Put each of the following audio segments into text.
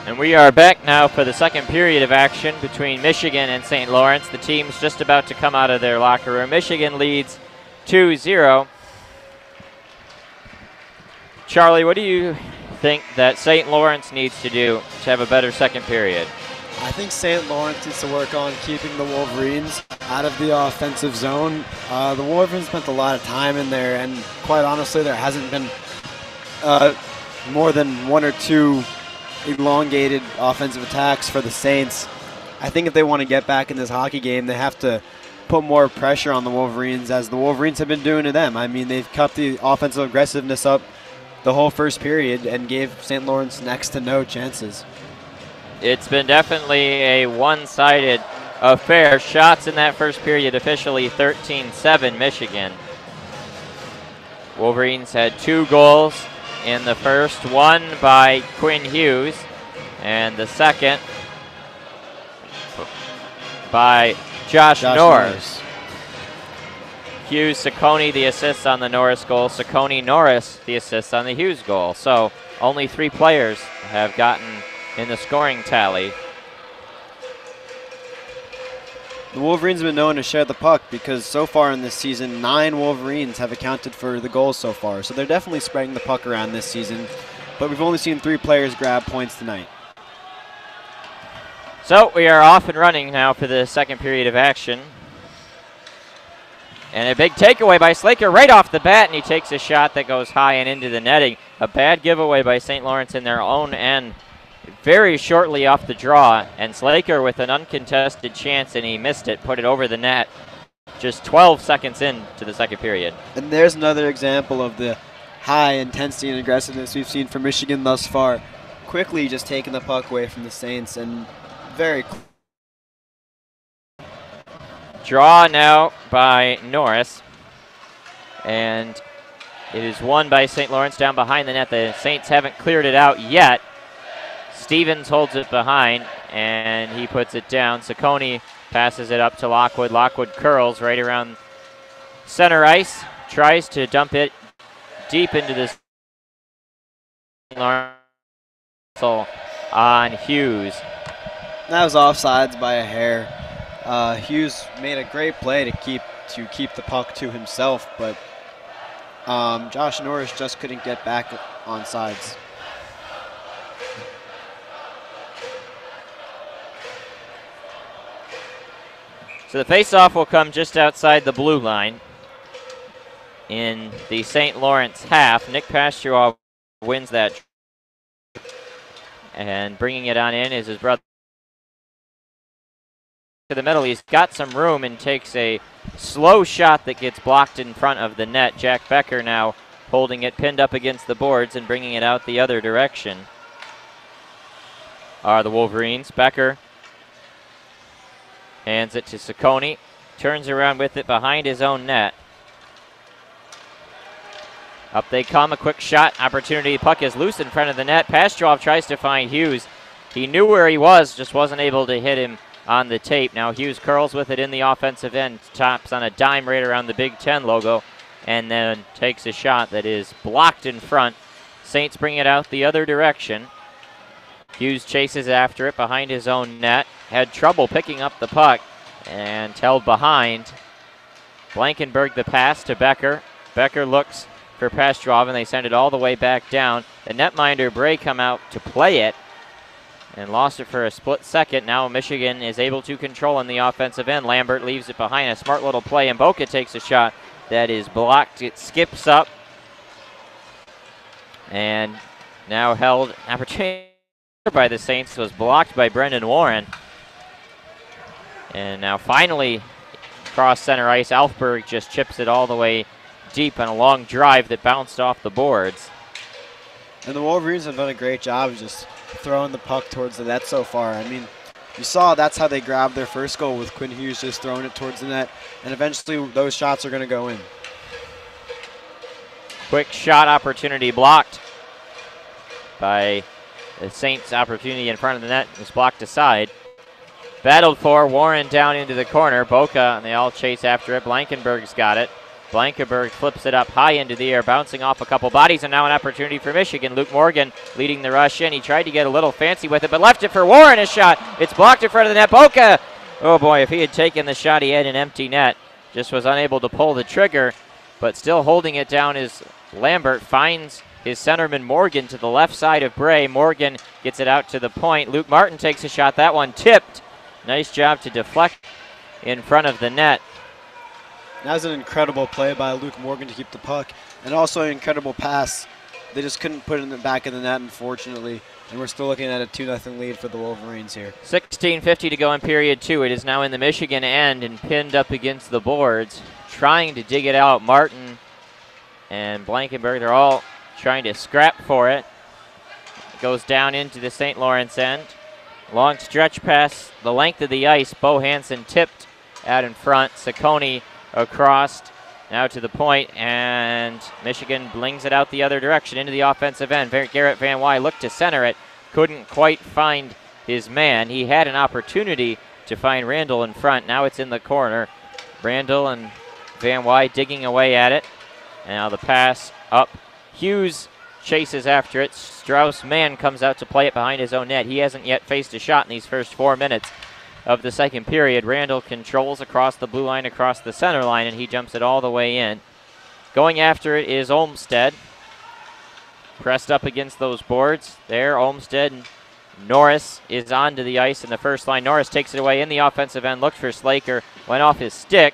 And we are back now for the second period of action between Michigan and St. Lawrence. The team's just about to come out of their locker room. Michigan leads 2-0. Charlie, what do you think that St. Lawrence needs to do to have a better second period? I think St. Lawrence needs to work on keeping the Wolverines out of the offensive zone. The Wolverines spent a lot of time in there, and quite honestly, there hasn't been more than one or two elongated offensive attacks for the Saints. I think if they want to get back in this hockey game, they have to put more pressure on the Wolverines, as the Wolverines have been doing to them. I mean, they've kept the offensive aggressiveness up the whole first period and gave St. Lawrence next to no chances. It's been definitely a one-sided affair. Shots in that first period officially 13-7 Michigan. Wolverines had 2 goals in the first, one by Quinn Hughes, and the second by Josh Norris. Hughes, Ciccone the assists on the Norris goal. Ciccone, Norris the assists on the Hughes goal. So only 3 players have gotten in the scoring tally. The Wolverines have been known to share the puck because so far in this season, 9 Wolverines have accounted for the goals so far. So they're definitely spreading the puck around this season, but we've only seen 3 players grab points tonight. So we are off and running now for the second period of action. And a big takeaway by Slaker right off the bat, and he takes a shot that goes high and into the netting. A bad giveaway by St. Lawrence in their own end very shortly off the draw, and Slaker with an uncontested chance, and he missed it, put it over the net just 12 seconds into the second period. And there's another example of the high intensity and aggressiveness we've seen from Michigan thus far. Quickly just taking the puck away from the Saints, and very Draw now by Norris, and it is won by St. Lawrence down behind the net. The Saints haven't cleared it out yet. Stevens holds it behind, and he puts it down. Ciccone passes it up to Lockwood. Lockwood curls right around center ice, tries to dump it deep into this Lawrence on Hughes. That was offsides by a hair. Hughes made a great play to keep the puck to himself, but Josh Norris just couldn't get back on sides. So the faceoff will come just outside the blue line in the St. Lawrence half. Nick Pasturoff wins that, and bringing it on in is his brother. To the middle, he's got some room and takes a slow shot that gets blocked in front of the net. Jack Becker now holding it pinned up against the boards and bringing it out the other direction are the Wolverines. Becker hands it to Ciccone, turns around with it behind his own net. Up they come, a quick shot opportunity. Puck is loose in front of the net. Pastrov tries to find Hughes. He knew where he was, just wasn't able to hit him on the tape. Now Hughes curls with it in the offensive end, tops on a dime right around the Big Ten logo, and then takes a shot that is blocked in front. Saints bring it out the other direction. Hughes chases after it behind his own net. Had trouble picking up the puck and held behind. Blankenberg the pass to Becker. Becker looks for Pastrov, and they send it all the way back down. The netminder Bray come out to play it and lost it for a split second. Now Michigan is able to control on the offensive end. Lambert leaves it behind, a smart little play, and Boca takes a shot that is blocked. It skips up and now held. Opportunity by the Saints was blocked by Brendan Warren. And now finally cross center ice, Alfberg just chips it all the way deep on a long drive that bounced off the boards. And the Wolverines have done a great job of just throwing the puck towards the net so far. I mean, you saw that's how they grabbed their first goal, with Quinn Hughes just throwing it towards the net, and eventually those shots are going to go in. Quick shot opportunity blocked by the Saints. Opportunity in front of the net was blocked aside. Battled for, Warren down into the corner. Boca, and they all chase after it. Blankenberg's got it. Blankenberg flips it up high into the air, bouncing off a couple bodies, and now an opportunity for Michigan. Luke Morgan leading the rush in. He tried to get a little fancy with it, but left it for Warren. A shot. It's blocked in front of the net. Boca. Oh boy, if he had taken the shot, he had an empty net. Just was unable to pull the trigger, but still holding it down is Lambert. Finds his centerman Morgan to the left side of Bray. Morgan gets it out to the point. Luke Martin takes a shot. That one tipped. Nice job to deflect in front of the net. That was an incredible play by Luke Morgan to keep the puck, and also an incredible pass. They just couldn't put it in the back of the net, unfortunately, and we're still looking at a 2-0 lead for the Wolverines here. 16:50 to go in period 2. It is now in the Michigan end and pinned up against the boards. Trying to dig it out. Martin and Blankenberg, they're all trying to scrap for it. It goes down into the St. Lawrence end. Long stretch pass, the length of the ice. Bo Hansen tipped out in front. Saccone across, now to the point, and Michigan blings it out the other direction into the offensive end. Garrett Van Wy looked to center it, couldn't quite find his man. He had an opportunity to find Randall in front. Now it's in the corner. Randall and Van Wy digging away at it. And now the pass up. Hughes chases after it. Strauss-Mann comes out to play it behind his own net. He hasn't yet faced a shot in these first 4 minutes of the second period. Randall controls across the blue line, across the center line, and he jumps it all the way in. Going after it is Olmstead. Pressed up against those boards. There, Olmstead and Norris is onto the ice in the first line. Norris takes it away in the offensive end, looked for Slaker, went off his stick.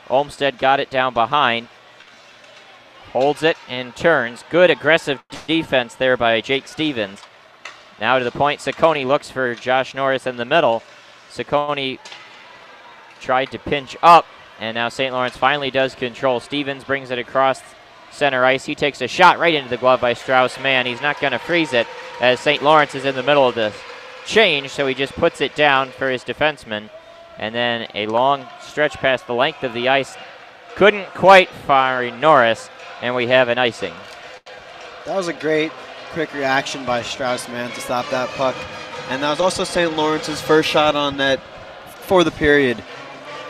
Olmstead got it down behind. Holds it and turns. Good aggressive defense there by Jake Stevens. Now to the point, Saccone looks for Josh Norris in the middle. Saccone tried to pinch up, and now St. Lawrence finally does control. Stevens brings it across center ice. He takes a shot right into the glove by Strauss-Mann. He's not going to freeze it as St. Lawrence is in the middle of the change, so he just puts it down for his defenseman. And then a long stretch past the length of the ice. Couldn't quite find Norris, and we have an icing. That was a great quick reaction by Strauss-Mann to stop that puck. And that was also St. Lawrence's first shot on net for the period,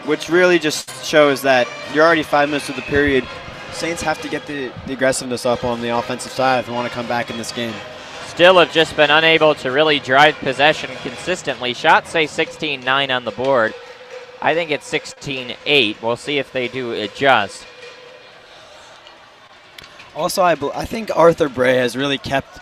which really just shows that you're already 5 minutes of the period. Saints have to get the aggressiveness up on the offensive side if they want to come back in this game. Still have just been unable to really drive possession consistently. Shots say 16-9 on the board. I think it's 16-8. We'll see if they do adjust. Also, I think Arthur Bray has really kept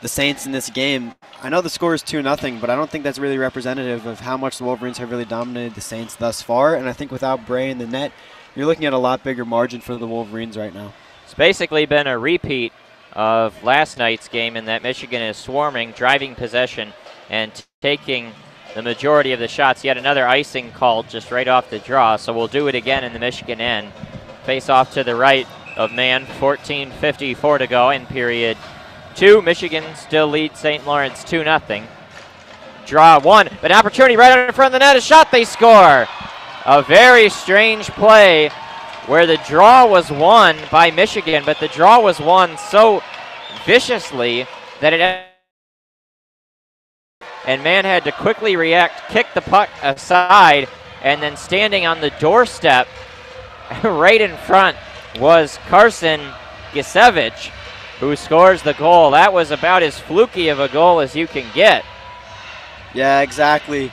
the Saints in this game. I know the score is 2-0, but I don't think that's really representative of how much the Wolverines have really dominated the Saints thus far. And I think without Bray in the net, you're looking at a lot bigger margin for the Wolverines right now. It's basically been a repeat of last night's game in that Michigan is swarming, driving possession, and taking the majority of the shots. Yet another icing called just right off the draw, so we'll do it again in the Michigan end. Face off to the right of Mann, 14:54 to go in period 2. Michigan still leads St. Lawrence 2-0. Draw one, but an opportunity right in front of the net. A shot, they score. A very strange play where the draw was won by Michigan, but the draw was won so viciously that it, and Mann had to quickly react, kick the puck aside, and then standing on the doorstep right in front was Carson Gisevich, who scores the goal. That was about as fluky of a goal as you can get. Yeah, exactly.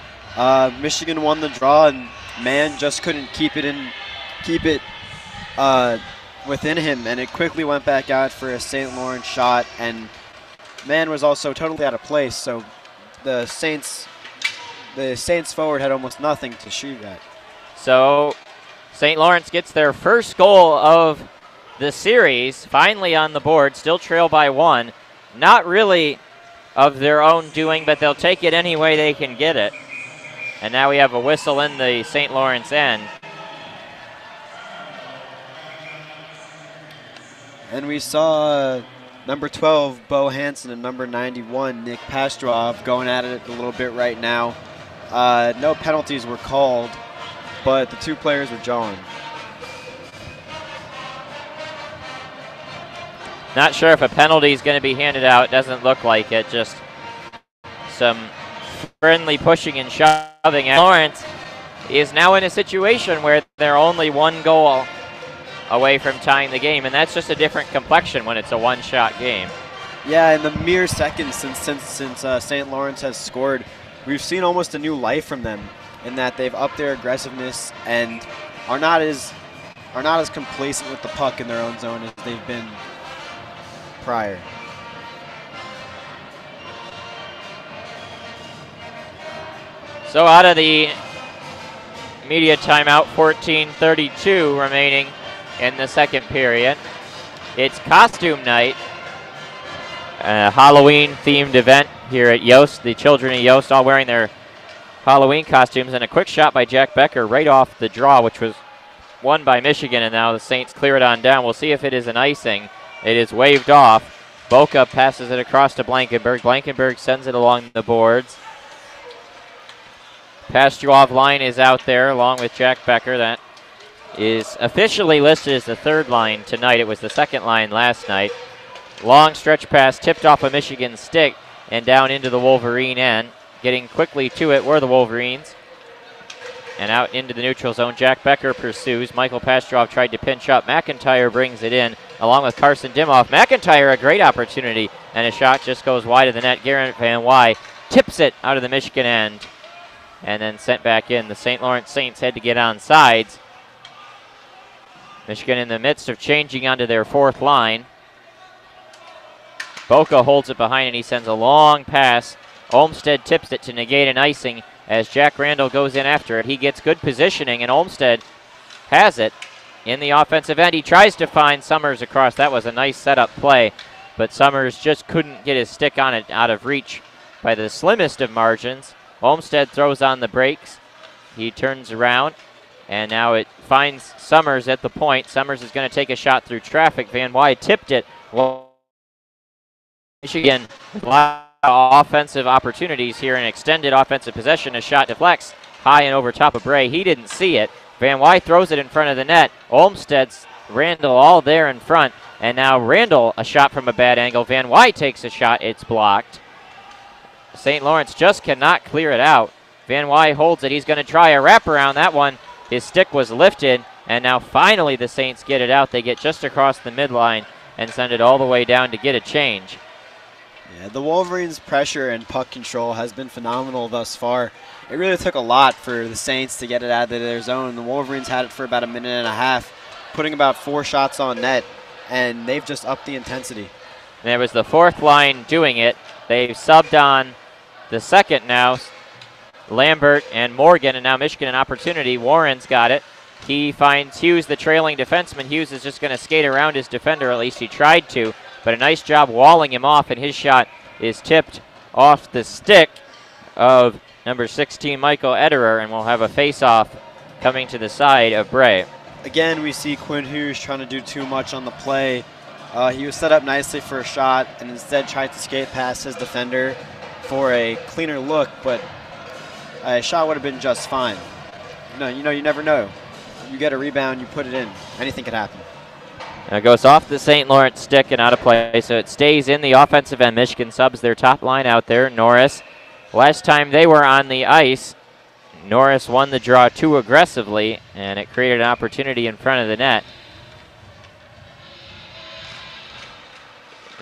Michigan won the draw, and Mann just couldn't keep it within him, and it quickly went back out for a St. Lawrence shot, and Mann was also totally out of place, so the Saints forward had almost nothing to shoot at. So St. Lawrence gets their first goal of the series, finally on the board, still trail by 1. Not really of their own doing, but they'll take it any way they can get it. And now we have a whistle in the St. Lawrence end. And we saw number 12, Bo Hansen, and number 91, Nick Pastrov, going at it a little bit right now. No penalties were called, but the two players were jawing. Not sure if a penalty is going to be handed out. Doesn't look like it. Just some friendly pushing and shoving. And Lawrence is now in a situation where they're only one goal away from tying the game, and that's just a different complexion when it's a one-shot game. Yeah, in the mere seconds since St. Lawrence has scored, we've seen almost a new life from them in that they've upped their aggressiveness and are not as complacent with the puck in their own zone as they've been prior. So out of the media timeout, 14:32 remaining in the second period. It's costume night, a Halloween-themed event here at Yost. The children of Yost all wearing their Halloween costumes, and a quick shot by Jack Becker right off the draw, which was won by Michigan, and now the Saints clear it on down. We'll see if it is an icing. It is waved off. Boca passes it across to Blankenberg. Blankenberg sends it along the boards. Pastuov line is out there along with Jack Becker. That is officially listed as the third line tonight. It was the second line last night. Long stretch pass tipped off a Michigan stick and down into the Wolverine end. Getting quickly to it were the Wolverines. And out into the neutral zone, Jack Becker pursues. Michael Pastuov tried to pinch up. McIntyre brings it in along with Carson Dimoff. McIntyre, a great opportunity, and a shot just goes wide of the net. Garrett Van Wy tips it out of the Michigan end and then sent back in. The St. Lawrence Saints had to get on sides. Michigan in the midst of changing onto their fourth line. Boca holds it behind and he sends a long pass. Olmsted tips it to negate an icing as Jack Randall goes in after it. He gets good positioning and Olmsted has it in the offensive end. He tries to find Summers across. That was a nice setup play, but Summers just couldn't get his stick on it out of reach by the slimmest of margins. Olmsted throws on the brakes. He turns around, and now it finds Summers at the point. Summers is going to take a shot through traffic. Van Wy tipped it. Well, Michigan with a lot of offensive opportunities here. An extended offensive possession. A shot deflects high and over top of Bray. He didn't see it. Van Wy throws it in front of the net. Olmsted's Randall all there in front. And now Randall, a shot from a bad angle. Van Wy takes a shot. It's blocked. St. Lawrence just cannot clear it out. Van Wy holds it. He's going to try a wraparound. That one, his stick was lifted. And now finally the Saints get it out. They get just across the midline and send it all the way down to get a change. Yeah, the Wolverines' pressure and puck control has been phenomenal thus far. It really took a lot for the Saints to get it out of their zone. The Wolverines had it for about a minute and a half, putting about 4 shots on net, and they've just upped the intensity. And it was the fourth line doing it. They've subbed on the second now, Lambert and Morgan, and now Michigan an opportunity. Warren's got it. He finds Hughes, the trailing defenseman. Hughes is just going to skate around his defender, at least he tried to, but a nice job walling him off, and his shot is tipped off the stick of number 16, Michael Ederer, and we'll have a face-off coming to the side of Bray. Again, we see Quinn Hughes trying to do too much on the play. He was set up nicely for a shot and instead tried to skate past his defender for a cleaner look, but a shot would have been just fine. No, you never know. You get a rebound, you put it in. Anything could happen. It goes off the St. Lawrence stick and out of play, so it stays in the offensive end. Michigan subs their top line out there. Norris, last time they were on the ice, Norris won the draw too aggressively, and it created an opportunity in front of the net.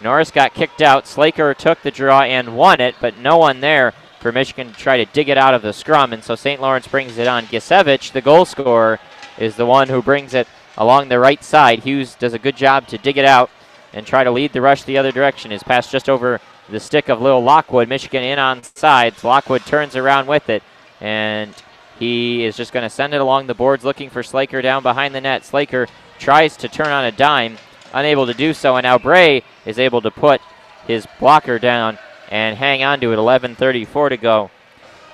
Norris got kicked out. Slaker took the draw and won it, but no one there for Michigan to try to dig it out of the scrum, and so St. Lawrence brings it on. Gisevich, the goal scorer, is the one who brings it along the right side. Hughes does a good job to dig it out and try to lead the rush the other direction. His pass just over the stick of Lil Lockwood. Michigan in on sides. Lockwood turns around with it, and he is just going to send it along the boards looking for Slaker down behind the net. Slaker tries to turn on a dime, unable to do so, and now Bray is able to put his blocker down and hang on to it. 11:34 to go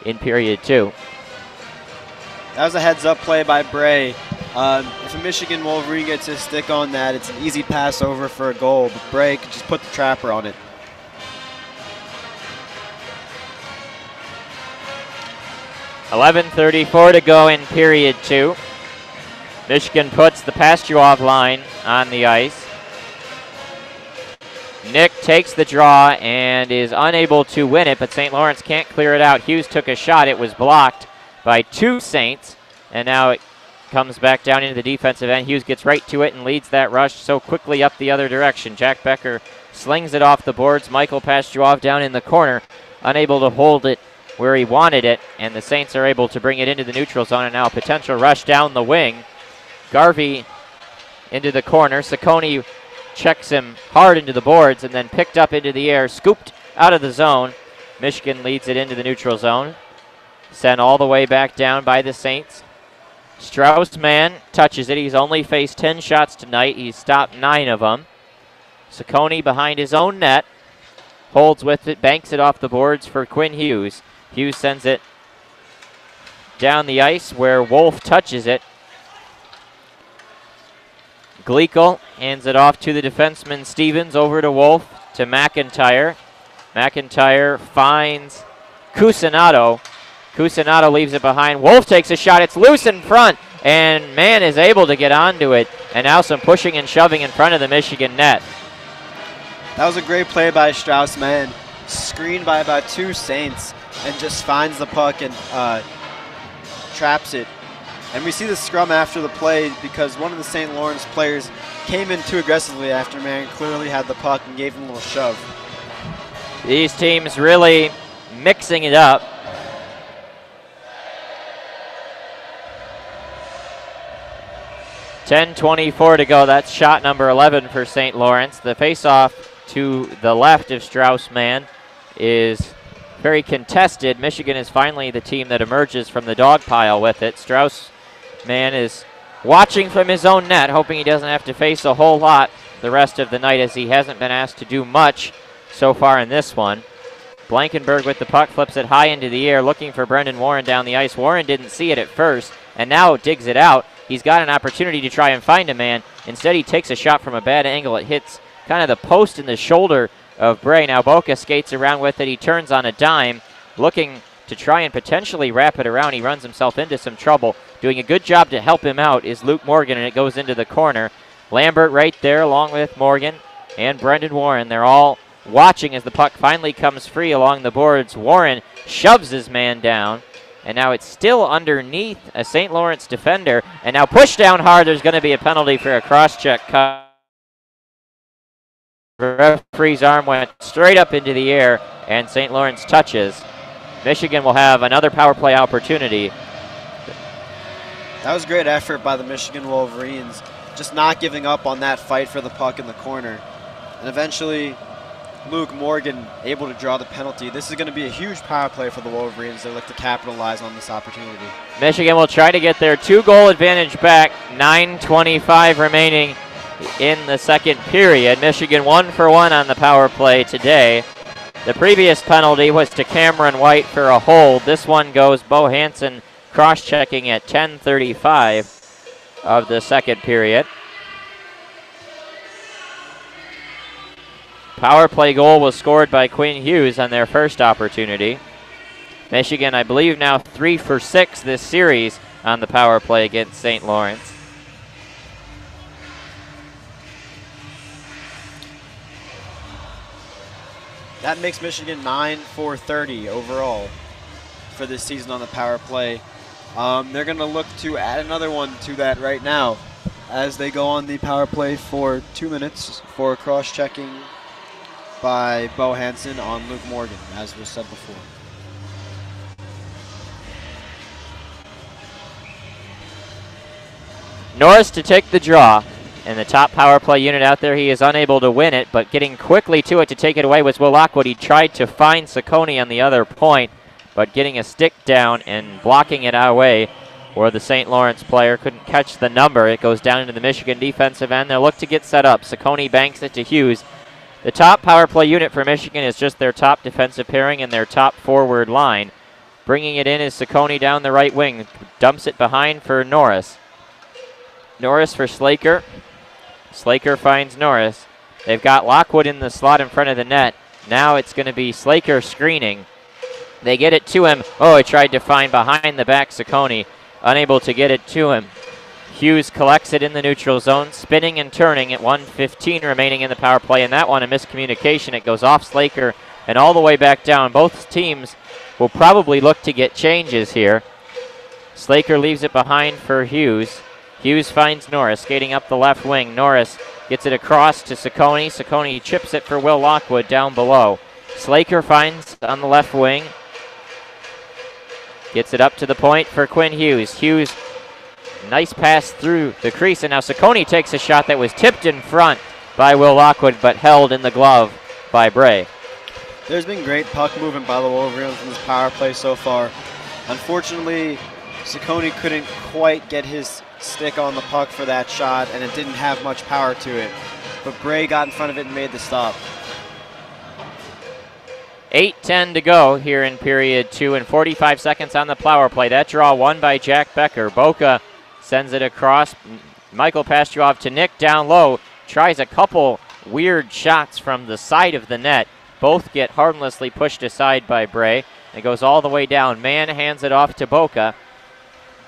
in period 2. That was a heads-up play by Bray. If a Michigan Wolverine gets his stick on that, it's an easy pass over for a goal, but Bray could just put the trapper on it. $11:34 to go in period 2. Michigan puts the Pastuov line on the ice. Nick takes the draw and is unable to win it, but St. Lawrence can't clear it out. Hughes took a shot. It was blocked by 2 Saints, and now comes back down into the defensive end. Hughes gets right to it and leads that rush so quickly up the other direction. Jack Becker slings it off the boards. Michael Pastujov down in the corner, unable to hold it where he wanted it, and the Saints are able to bring it into the neutral zone, and now a potential rush down the wing. Garvey into the corner. Ciccone checks him hard into the boards and then picked up into the air, scooped out of the zone. Michigan leads it into the neutral zone. Sent all the way back down by the Saints. Strauss-Mann touches it. He's only faced 10 shots tonight. He's stopped 9 of them. Ciccone behind his own net. Holds with it, banks it off the boards for Quinn Hughes. Hughes sends it down the ice where Wolf touches it. Gleekle hands it off to the defenseman Stevens, over to Wolf, to McIntyre. McIntyre finds Cusinato. Cusinato leaves it behind. Wolf takes a shot. It's loose in front, and Mann is able to get onto it. And now some pushing and shoving in front of the Michigan net. That was a great play by Strauss-Mann. Screened by about 2 Saints, and just finds the puck and traps it. And we see the scrum after the play because one of the St. Lawrence players came in too aggressively after Mann clearly had the puck and gave him a little shove. These teams really mixing it up. .10:24 to go. That's shot number 11 for St. Lawrence. The faceoff to the left of Strauss-Mann is very contested. Michigan is finally the team that emerges from the dog pile with it. Strauss-Mann is watching from his own net, hoping he doesn't have to face a whole lot the rest of the night, as he hasn't been asked to do much so far in this one. Blankenberg with the puck, flips it high into the air, looking for Brendan Warren down the ice. Warren didn't see it at first, and now digs it out. He's got an opportunity to try and find a man. Instead, he takes a shot from a bad angle. It hits kind of the post in the shoulder of Bray. Now Boca skates around with it. He turns on a dime, looking to try and potentially wrap it around. He runs himself into some trouble. Doing a good job to help him out is Luke Morgan, and it goes into the corner. Lambert right there along with Morgan and Brendan Warren. They're all watching as the puck finally comes free along the boards. Warren shoves his man down, and now it's still underneath a St. Lawrence defender, and now pushed down hard. There's going to be a penalty for a cross-check cut. The referee's arm went straight up into the air, and St. Lawrence touches. Michigan will have another power play opportunity. That was great effort by the Michigan Wolverines, just not giving up on that fight for the puck in the corner. And eventually, Luke Morgan able to draw the penalty. This is going to be a huge power play for the Wolverines. They look to capitalize on this opportunity. Michigan will try to get their 2-goal advantage back. 9:25 remaining in the second period. Michigan 1 for 1 on the power play today. The previous penalty was to Cameron White for a hold. This one goes Bo Hansen cross-checking at 10:35 of the second period. Power play goal was scored by Quinn Hughes on their first opportunity. Michigan, I believe, now 3 for 6 this series on the power play against St. Lawrence. That makes Michigan 9 for 30 overall for this season on the power play. They're going to look to add another one to that right now as they go on the power play for 2 minutes for cross-checking by Bo Hansen on Luke Morgan, as was said before. Norris to take the draw. And the top power play unit out there, he is unable to win it, but getting quickly to it to take it away was Will Lockwood. He tried to find Ciccone on the other point, but getting a stick down and blocking it away where the St. Lawrence player couldn't catch the number. It goes down into the Michigan defensive end. They'll look to get set up. Ciccone banks it to Hughes. The top power play unit for Michigan is just their top defensive pairing and their top forward line. Bringing it in is Ciccone down the right wing. Dumps it behind for Norris. Norris for Slaker. Slaker finds Norris. They've got Lockwood in the slot in front of the net. Now it's going to be Slaker screening. They get it to him. Oh, he tried to find behind the back Ciccone. Unable to get it to him. Hughes collects it in the neutral zone, spinning and turning at 1:15 remaining in the power play. And that one, a miscommunication. It goes off Slaker and all the way back down. Both teams will probably look to get changes here. Slaker leaves it behind for Hughes. Hughes finds Norris skating up the left wing. Norris gets it across to Ciccone. Ciccone chips it for Will Lockwood down below. Slaker finds on the left wing. Gets it up to the point for Quinn Hughes. Hughes, nice pass through the crease, and now Ciccone takes a shot that was tipped in front by Will Lockwood, but held in the glove by Bray. There's been great puck movement by the Wolverines in this power play so far. Unfortunately, Ciccone couldn't quite get his stick on the puck for that shot, and it didn't have much power to it. But Bray got in front of it and made the stop. 8:10 to go here in period 2 and 45 seconds on the power play. That draw won by Jack Becker. Boca sends it across. Michael Pastuov to Nick down low. Tries a couple weird shots from the side of the net. Both get harmlessly pushed aside by Bray. It goes all the way down. Mann hands it off to Boca.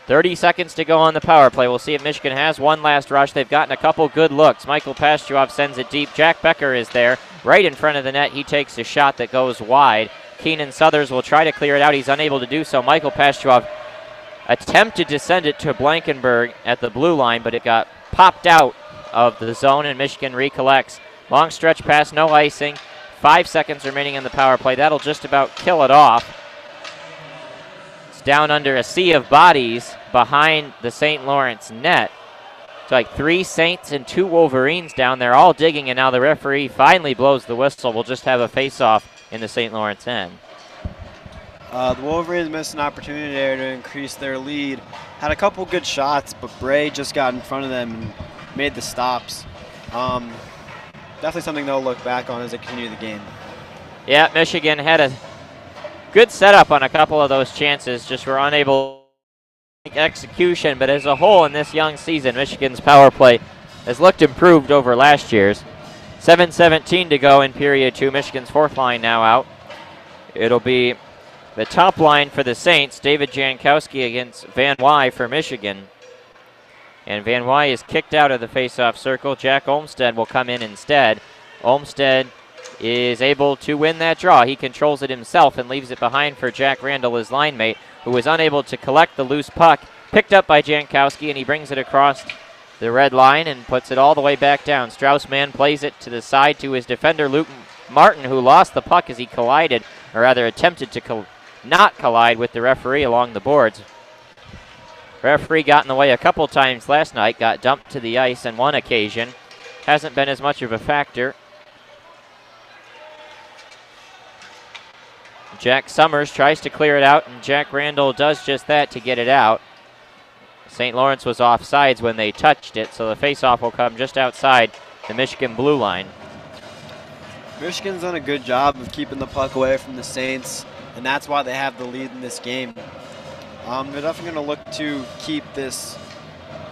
30 seconds to go on the power play. We'll see if Michigan has one last rush. They've gotten a couple good looks. Michael Pastuov sends it deep. Jack Becker is there right in front of the net. He takes a shot that goes wide. Keenan Suthers will try to clear it out. He's unable to do so. Michael Pastuov attempted to send it to Blankenberg at the blue line, but it got popped out of the zone, and Michigan recollects. Long stretch pass, no icing. 5 seconds remaining in the power play. That'll just about kill it off. Down under a sea of bodies behind the St. Lawrence net. It's like 3 Saints and 2 Wolverines down there all digging, and now the referee finally blows the whistle. We'll just have a face-off in the St. Lawrence end. The Wolverines missed an opportunity there to increase their lead. Had a couple good shots, but Bray just got in front of them and made the stops. Definitely something they'll look back on as they continue the game. Yeah, Michigan had a good setup on a couple of those chances, just were unable to make execution, but as a whole in this young season, Michigan's power play has looked improved over last year's. 7:17 to go in period 2. Michigan's fourth line now out. It'll be the top line for the Saints, David Jankowski against Van Wy for Michigan. And Van Wy is kicked out of the faceoff circle. Jack Olmstead will come in instead. Olmstead is able to win that draw. He controls it himself and leaves it behind for Jack Randall, his line mate, who was unable to collect the loose puck. Picked up by Jankowski, and he brings it across the red line and puts it all the way back down. Straussman plays it to the side to his defender, Luke Martin, who lost the puck as he collided, or rather attempted to not collide with the referee along the boards. Referee got in the way a couple times last night, got dumped to the ice on one occasion. Hasn't been as much of a factor. Jack Summers tries to clear it out, and Jack Randall does just that to get it out. St. Lawrence was offsides when they touched it, so the faceoff will come just outside the Michigan blue line. Michigan's done a good job of keeping the puck away from the Saints, and that's why they have the lead in this game. They're definitely going to look to keep this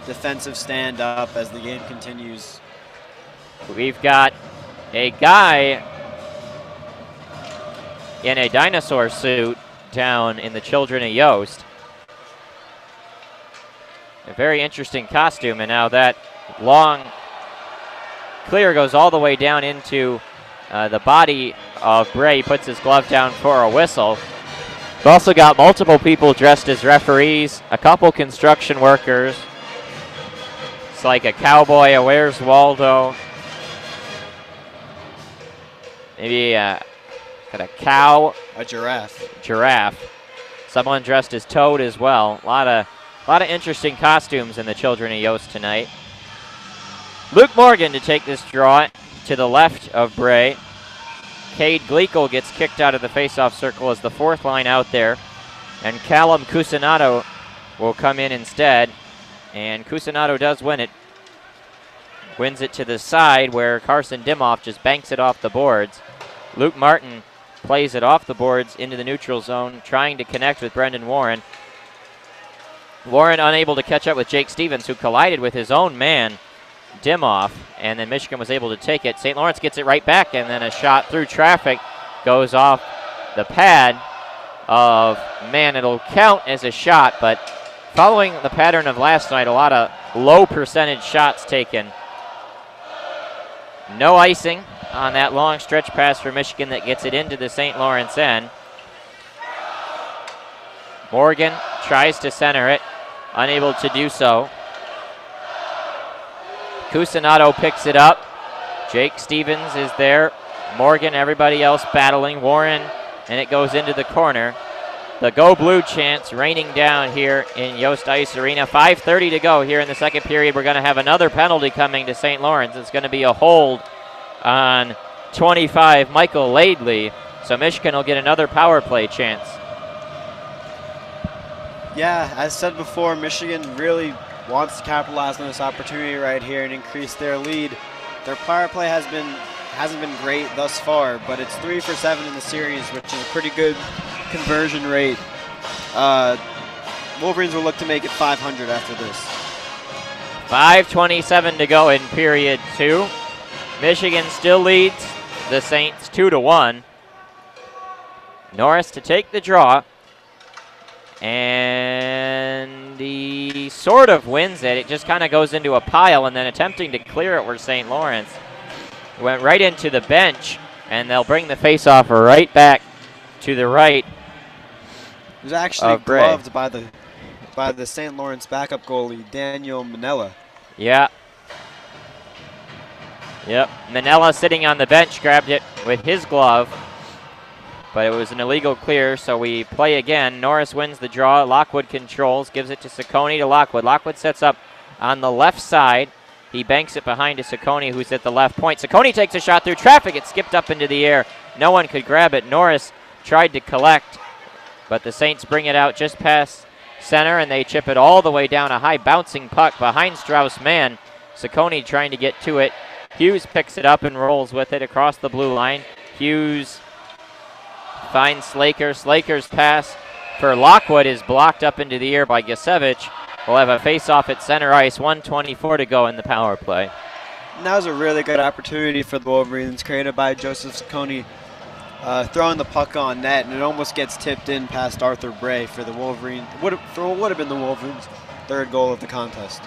defensive stand up as the game continues. We've got a guy in a dinosaur suit down in the Children of Yost. A very interesting costume, and now that long clear goes all the way down into the body of Bray. He puts his glove down for a whistle. We've also got multiple people dressed as referees, a couple construction workers. It's like a cowboy, a Where's Waldo. Maybe got a cow. A giraffe. Giraffe. Someone dressed as Toad as well. A lot of interesting costumes in the Children of Yost tonight. Luke Morgan to take this draw to the left of Bray. Cade Gleekel gets kicked out of the faceoff circle as the fourth line out there. And Callum Cusinato will come in instead. And Cusinato does win it. Wins it to the side where Carson Dimoff just banks it off the boards. Luke Martin plays it off the boards into the neutral zone, trying to connect with Brendan Warren. Warren unable to catch up with Jake Stevens, who collided with his own man, Dimoff, and then Michigan was able to take it. St. Lawrence gets it right back, and then a shot through traffic goes off the pad of Mann. It'll count as a shot, but following the pattern of last night, a lot of low percentage shots taken. No icing on that long stretch pass for Michigan that gets it into the St. Lawrence end. Morgan tries to center it, unable to do so. Cusinato picks it up. Jake Stevens is there. Morgan, everybody else battling. Warren, and it goes into the corner. The Go Blue chants raining down here in Yost Ice Arena. 5:30 to go here in the second period. We're going to have another penalty coming to St. Lawrence. It's going to be a hold on 25, Michael Laidley. So Michigan will get another power play chance. Yeah, as said before, Michigan really wants to capitalize on this opportunity right here and increase their lead. Their power play hasn't been great thus far, but it's 3 for 7 in the series, which is a pretty good conversion rate. Wolverines will look to make it 500 after this. 5:27 to go in period 2. Michigan still leads the Saints 2-1. Norris to take the draw, and he sort of wins it. It just kind of goes into a pile, and then attempting to clear it were St. Lawrence. It went right into the bench, and they'll bring the faceoff right back to the right. It was actually gloved by the St. Lawrence backup goalie, Daniel Manella. Yeah. Yep, Manella sitting on the bench grabbed it with his glove, but it was an illegal clear, so we play again. Norris wins the draw. Lockwood controls, gives it to Ciccone to Lockwood. Lockwood sets up on the left side. He banks it behind to Ciccone, who's at the left point. Ciccone takes a shot through traffic. It skipped up into the air. No one could grab it. Norris tried to collect, but the Saints bring it out just past center, and they chip it all the way down. A high bouncing puck behind Strauss-Mann. Ciccone trying to get to it. Hughes picks it up and rolls with it across the blue line. Hughes finds Slaker. Slaker's pass for Lockwood is blocked up into the air by Gasevich. We'll have a face-off at center ice. 1:24 to go in the power play. And that was a really good opportunity for the Wolverines, created by Joseph Ciccone, throwing the puck on net, and it almost gets tipped in past Arthur Bray for the Wolverines. For what would have been the Wolverines' third goal of the contest.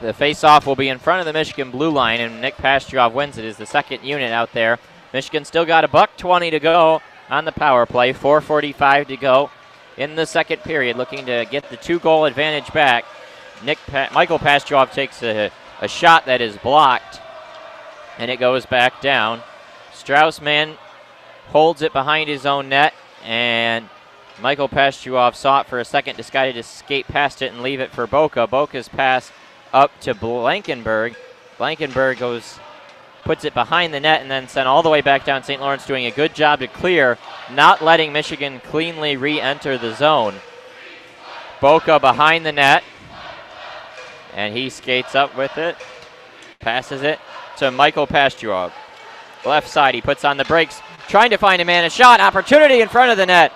The face-off will be in front of the Michigan blue line, and Nick Pastrov wins it as the second unit out there. Michigan still got $1:20 to go on the power play. 4:45 to go in the second period, looking to get the 2-goal advantage back. Michael Pastrov takes a shot that is blocked, and it goes back down. Strauss-Mann holds it behind his own net, and Michael Pastrov saw it for a second, decided to skate past it and leave it for Boca. Boca's pass up to Blankenberg. Blankenberg puts it behind the net and then sent all the way back down. St. Lawrence doing a good job to clear, not letting Michigan cleanly re-enter the zone. Boca behind the net, and he skates up with it, passes it to Michael Pastrov. Left side, he puts on the brakes, trying to find a man, a shot, opportunity in front of the net,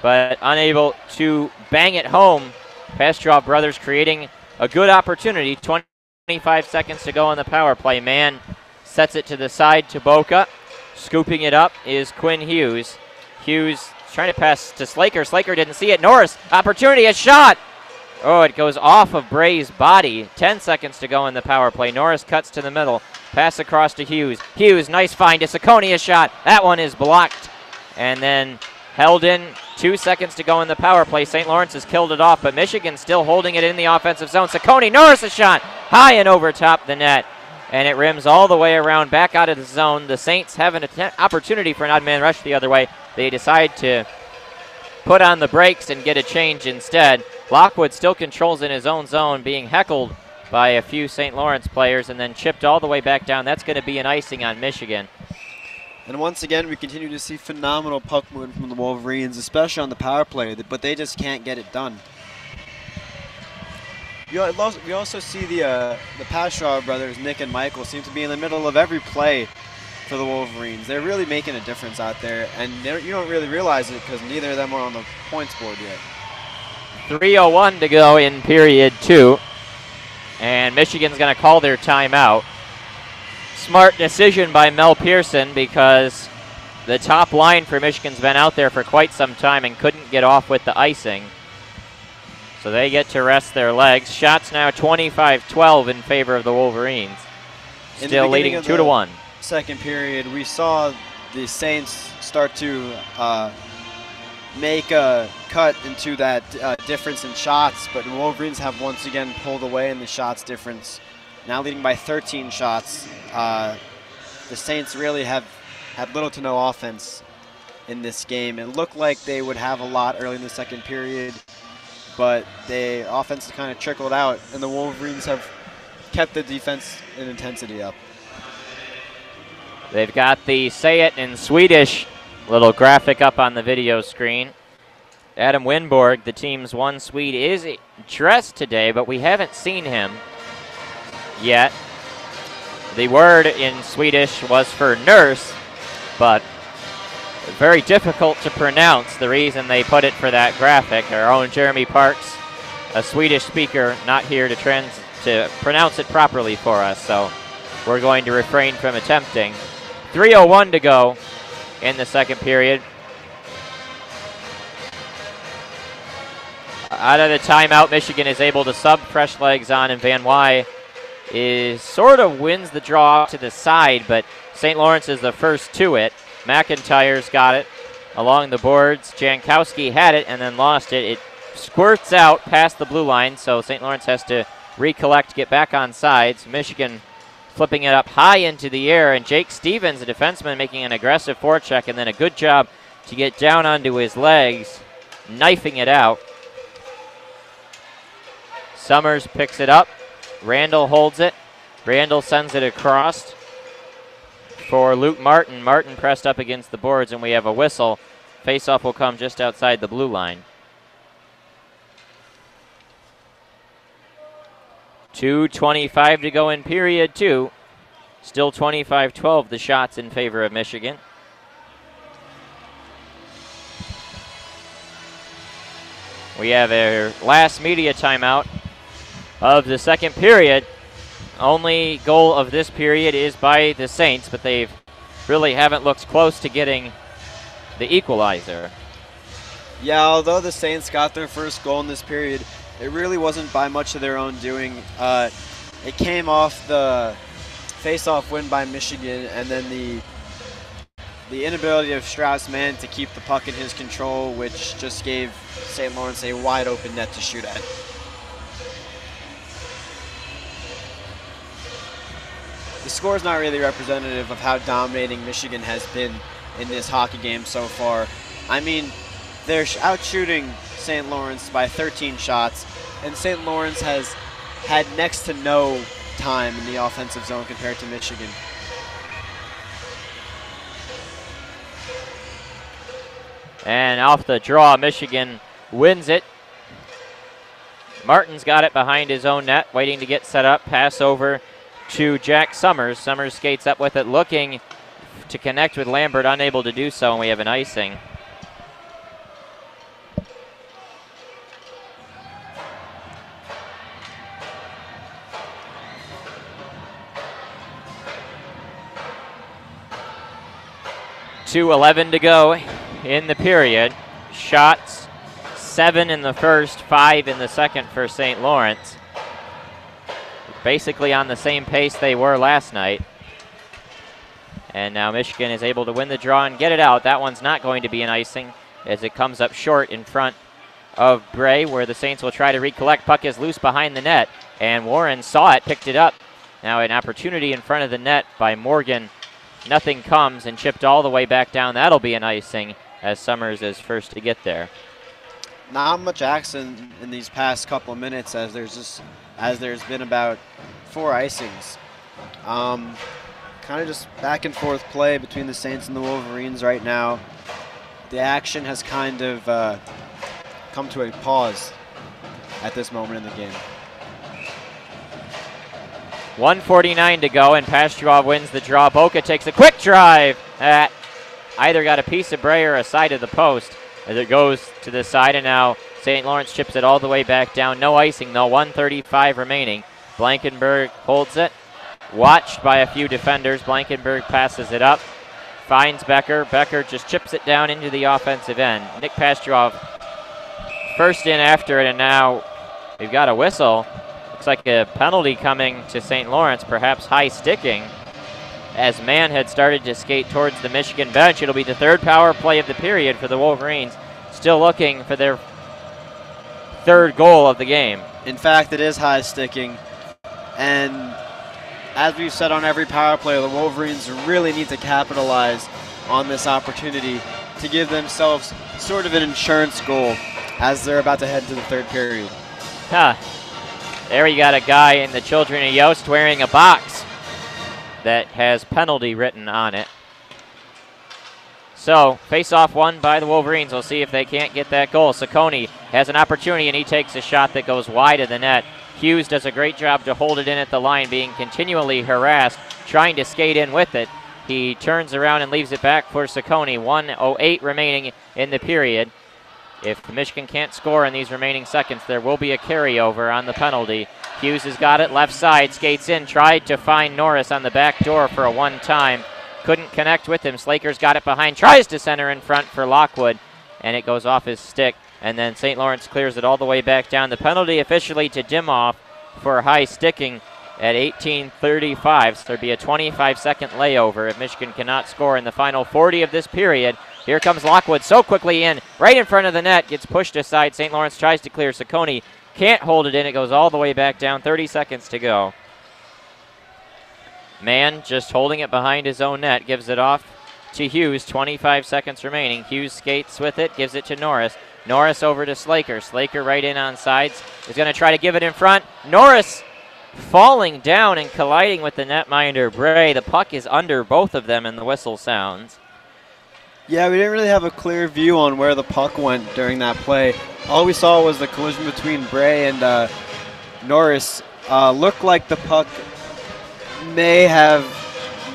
but unable to bang it home. Pastrov brothers creating a good opportunity. 25 seconds to go on the power play. Mann sets it to the side to Boca. Scooping it up is Quinn Hughes. Hughes trying to pass to Slaker. Slaker didn't see it. Norris, opportunity, a shot. Oh, it goes off of Bray's body. 10 seconds to go in the power play. Norris cuts to the middle. Pass across to Hughes. Hughes, nice find to Ciccone, a shot. That one is blocked. And then held in. 2 seconds to go in the power play. St. Lawrence has killed it off, but Michigan still holding it in the offensive zone. Ciccone, Norris, a shot. High and over top the net. And it rims all the way around back out of the zone. The Saints have an opportunity for an odd man rush the other way. They decide to put on the brakes and get a change instead. Lockwood still controls in his own zone, being heckled by a few St. Lawrence players and then chipped all the way back down. That's going to be an icing on Michigan. And once again, we continue to see phenomenal puck movement from the Wolverines, especially on the power play, but they just can't get it done. We also see the Pastrov brothers, Nick and Michael, seem to be in the middle of every play for the Wolverines. They're really making a difference out there, and you don't really realize it because neither of them are on the points board yet. 3:01 to go in period 2, and Michigan's going to call their timeout. Smart decision by Mel Pearson, because the top line for Michigan's been out there for quite some time and couldn't get off with the icing. So they get to rest their legs. Shots now 25-12 in favor of the Wolverines. Still leading 2-1. Second period, we saw the Saints start to make a cut into that difference in shots, but the Wolverines have once again pulled away in the shots difference, now leading by 13 shots. The Saints really have had little to no offense in this game. It looked like they would have a lot early in the second period, but the offense kind of trickled out, and the Wolverines have kept the defense and intensity up. They've got the say it in Swedish little graphic up on the video screen. Adam Winborg, the team's one Swede, is dressed today, but we haven't seen him yet. The word in Swedish was for nurse, but very difficult to pronounce, the reason they put it for that graphic. Our own Jeremy Parks, a Swedish speaker, not here to pronounce it properly for us, so we're going to refrain from attempting. 3:01 to go in the second period. Out of the timeout, Michigan is able to sub fresh legs on, and Van Wy sort of wins the draw to the side, but St. Lawrence is the first to it. McIntyre's got it along the boards. Jankowski had it and then lost it. It squirts out past the blue line, so St. Lawrence has to recollect, get back on sides. Michigan flipping it up high into the air, and Jake Stevens, a defenseman, making an aggressive forecheck, and then a good job to get down onto his legs, knifing it out. Summers picks it up. Randall holds it. Randall sends it across for Luke Martin. Martin pressed up against the boards, and we have a whistle. Faceoff will come just outside the blue line. 2:25 to go in period two. Still 25-12 the shots in favor of Michigan. We have a last media timeout of the second period. Only goal of this period is by the Saints, but they really haven't looked close to getting the equalizer. Yeah, although the Saints got their first goal in this period, it really wasn't by much of their own doing. It came off the face-off win by Michigan, and then the inability of Strauss-Mann to keep the puck in his control, which just gave St. Lawrence a wide-open net to shoot at. The score is not really representative of how dominating Michigan has been in this hockey game so far. I mean, they're out-shooting St. Lawrence by 13 shots, and St. Lawrence has had next to no time in the offensive zone compared to Michigan. And off the draw, Michigan wins it. Martin's got it behind his own net, waiting to get set up. Pass over to Jack Summers. Summers skates up with it, looking to connect with Lambert, unable to do so, and we have an icing. .2:11 to go in the period. Shots 7 in the first, 5 in the second for St. Lawrence. Basically on the same pace they were last night. And now Michigan is able to win the draw and get it out. That one's not going to be an icing as it comes up short in front of Bray, where the Saints will try to recollect. Puck is loose behind the net, and Warren saw it, picked it up. Now an opportunity in front of the net by Morgan. Nothing comes, and chipped all the way back down. That'll be an icing as Summers is first to get there. Not much action in these past couple of minutes, as there's been about 4 icings. Kind of just back and forth play between the Saints and the Wolverines right now. The action has kind of come to a pause at this moment in the game. 1:49 to go, and Pastrov wins the draw. Boca takes a quick drive. That either got a piece of Bray or a side of the post as it goes to the side, and now St. Lawrence chips it all the way back down. No icing, though. 1:35 remaining. Blankenberg holds it. Watched by a few defenders. Blankenberg passes it up. Finds Becker. Becker just chips it down into the offensive end. Nick Pastrov first in after it, and now we've got a whistle. Looks like a penalty coming to St. Lawrence, perhaps high sticking, as Mann had started to skate towards the Michigan bench. It'll be the third power play of the period for the Wolverines. still looking for their third goal of the game. In fact, it is high sticking. And as we've said on every power play, the Wolverines really need to capitalize on this opportunity to give themselves sort of an insurance goal as they're about to head to the third period. There you got a guy in the Children of Yost wearing a box that has penalty written on it. So, face-off won by the Wolverines. We'll see if they can't get that goal. Saccone has an opportunity, and he takes a shot that goes wide of the net. Hughes does a great job to hold it in at the line, being continually harassed, trying to skate in with it. He turns around and leaves it back for Saccone. 1:08 remaining in the period. If Michigan can't score in these remaining seconds, there will be a carryover on the penalty. Hughes has got it left side, skates in, tried to find Norris on the back door for a one-time. Couldn't connect with him. Slaker's got it behind, tries to center in front for Lockwood, and it goes off his stick. And then St. Lawrence clears it all the way back down. The penalty officially to Dimoff for high sticking at 18:35. So there'd be a 25-second layover if Michigan cannot score in the final 40 of this period. Here comes Lockwood so quickly in, right in front of the net, gets pushed aside. St. Lawrence tries to clear. Saccone can't hold it in. It goes all the way back down. 30 seconds to go. Mann just holding it behind his own net, gives it off to Hughes. 25 seconds remaining. Hughes skates with it, gives it to Norris. Norris over to Slaker. Slaker right in on sides. Is going to try to give it in front. Norris falling down and colliding with the netminder Bray. The puck is under both of them and the whistle sounds. Yeah, we didn't really have a clear view on where the puck went during that play. All we saw was the collision between Bray and Norris. Looked like the puck may have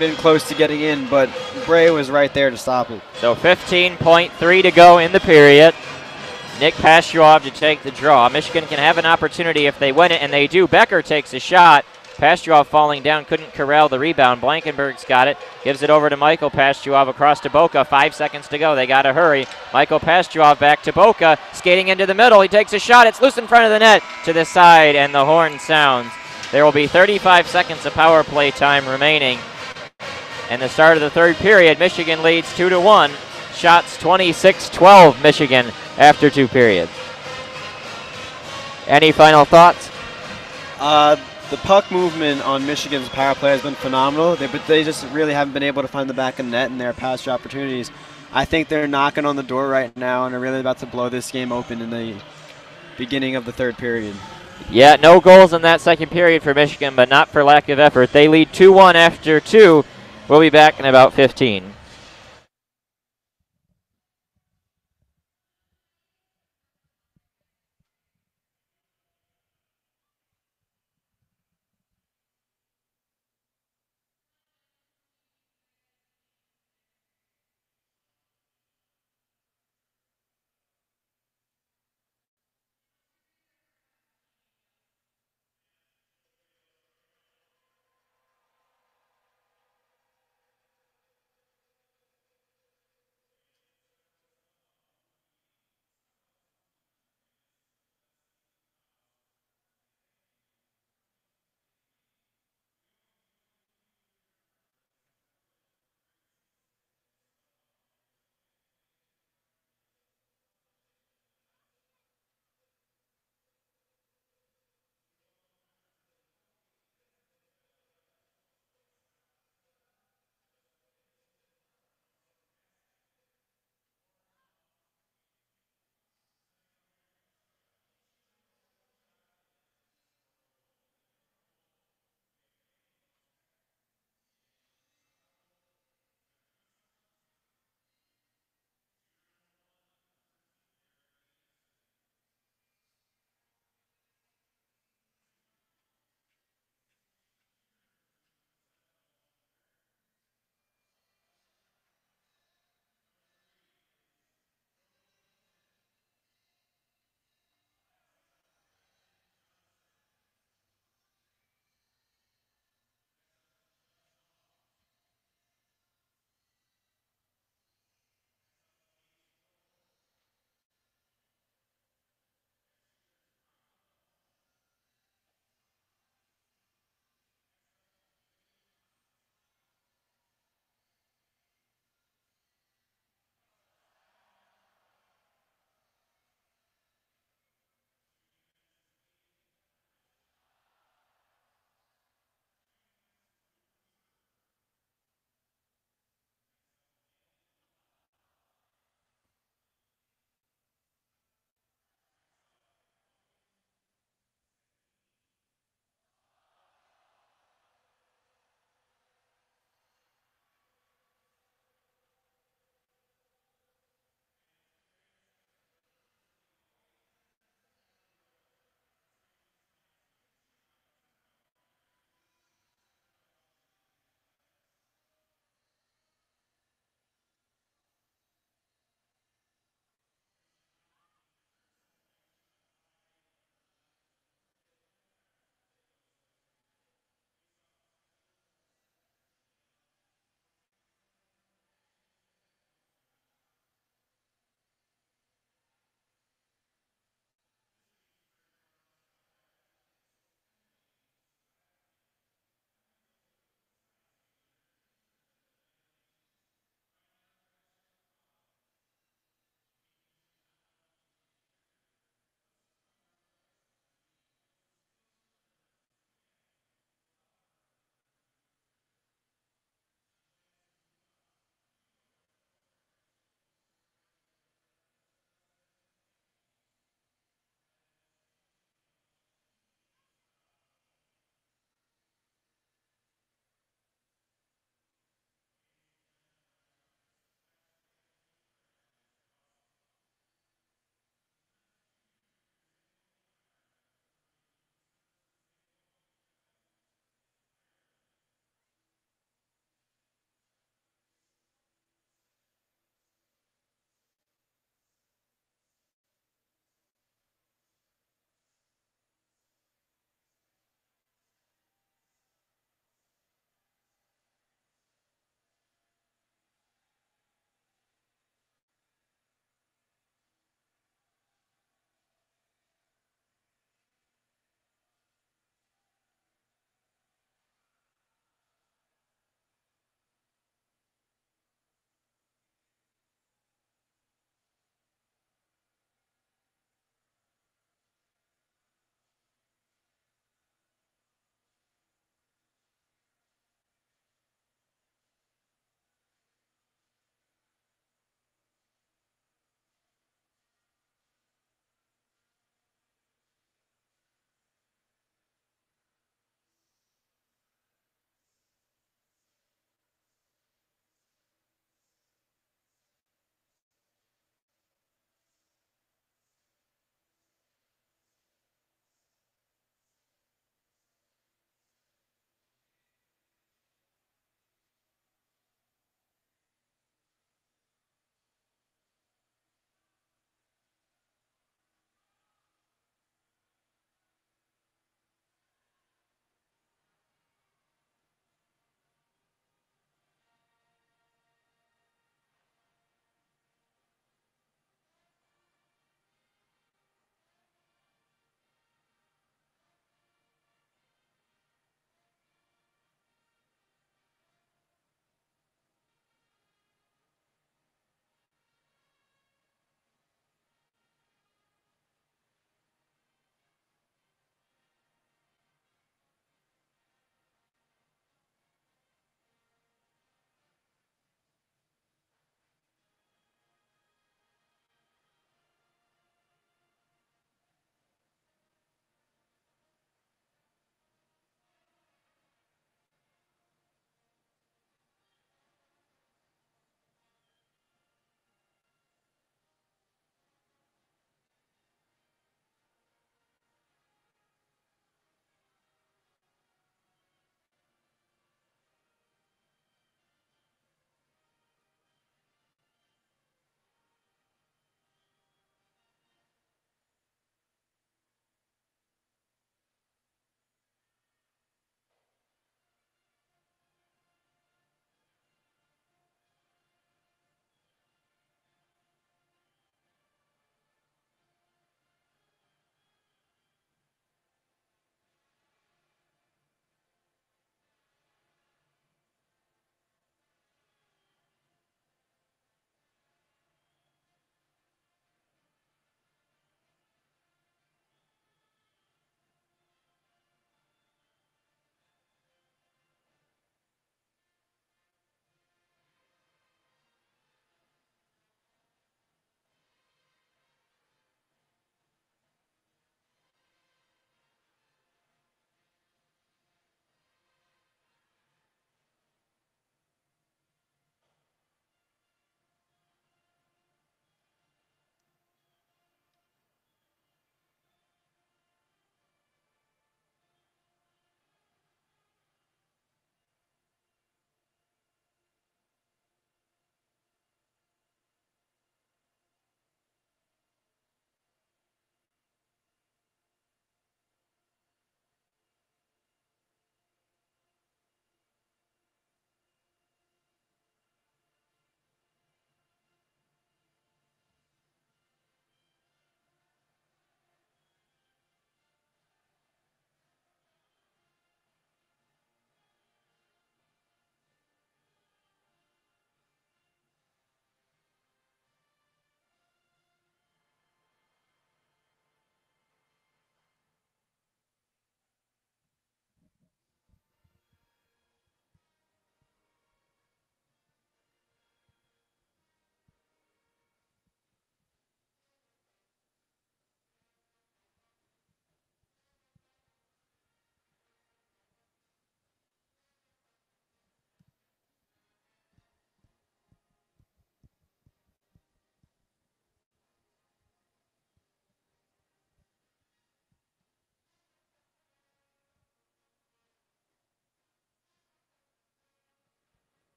been close to getting in, but Bray was right there to stop it. So 15.3 to go in the period. Nick Pastujov to take the draw. Michigan can have an opportunity if they win it, and they do. Becker takes a shot. Pastujov falling down, couldn't corral the rebound. Blankenberg's got it, gives it over to Michael Pastujov across to Boca. 5 seconds to go, they got to hurry. Michael Pastujov back to Boca, skating into the middle. He takes a shot, it's loose in front of the net to the side, and the horn sounds. There will be 35 seconds of power play time remaining. And the start of the third period, Michigan leads 2-1. Shots 26-12 Michigan after 2 periods. Any final thoughts? The puck movement on Michigan's power play has been phenomenal, but they just really haven't been able to find the back of the net in their past opportunities. I think they're knocking on the door right now and are really about to blow this game open in the beginning of the third period. Yeah, no goals in that second period for Michigan, but not for lack of effort. They lead 2-1 after 2. We'll be back in about 15.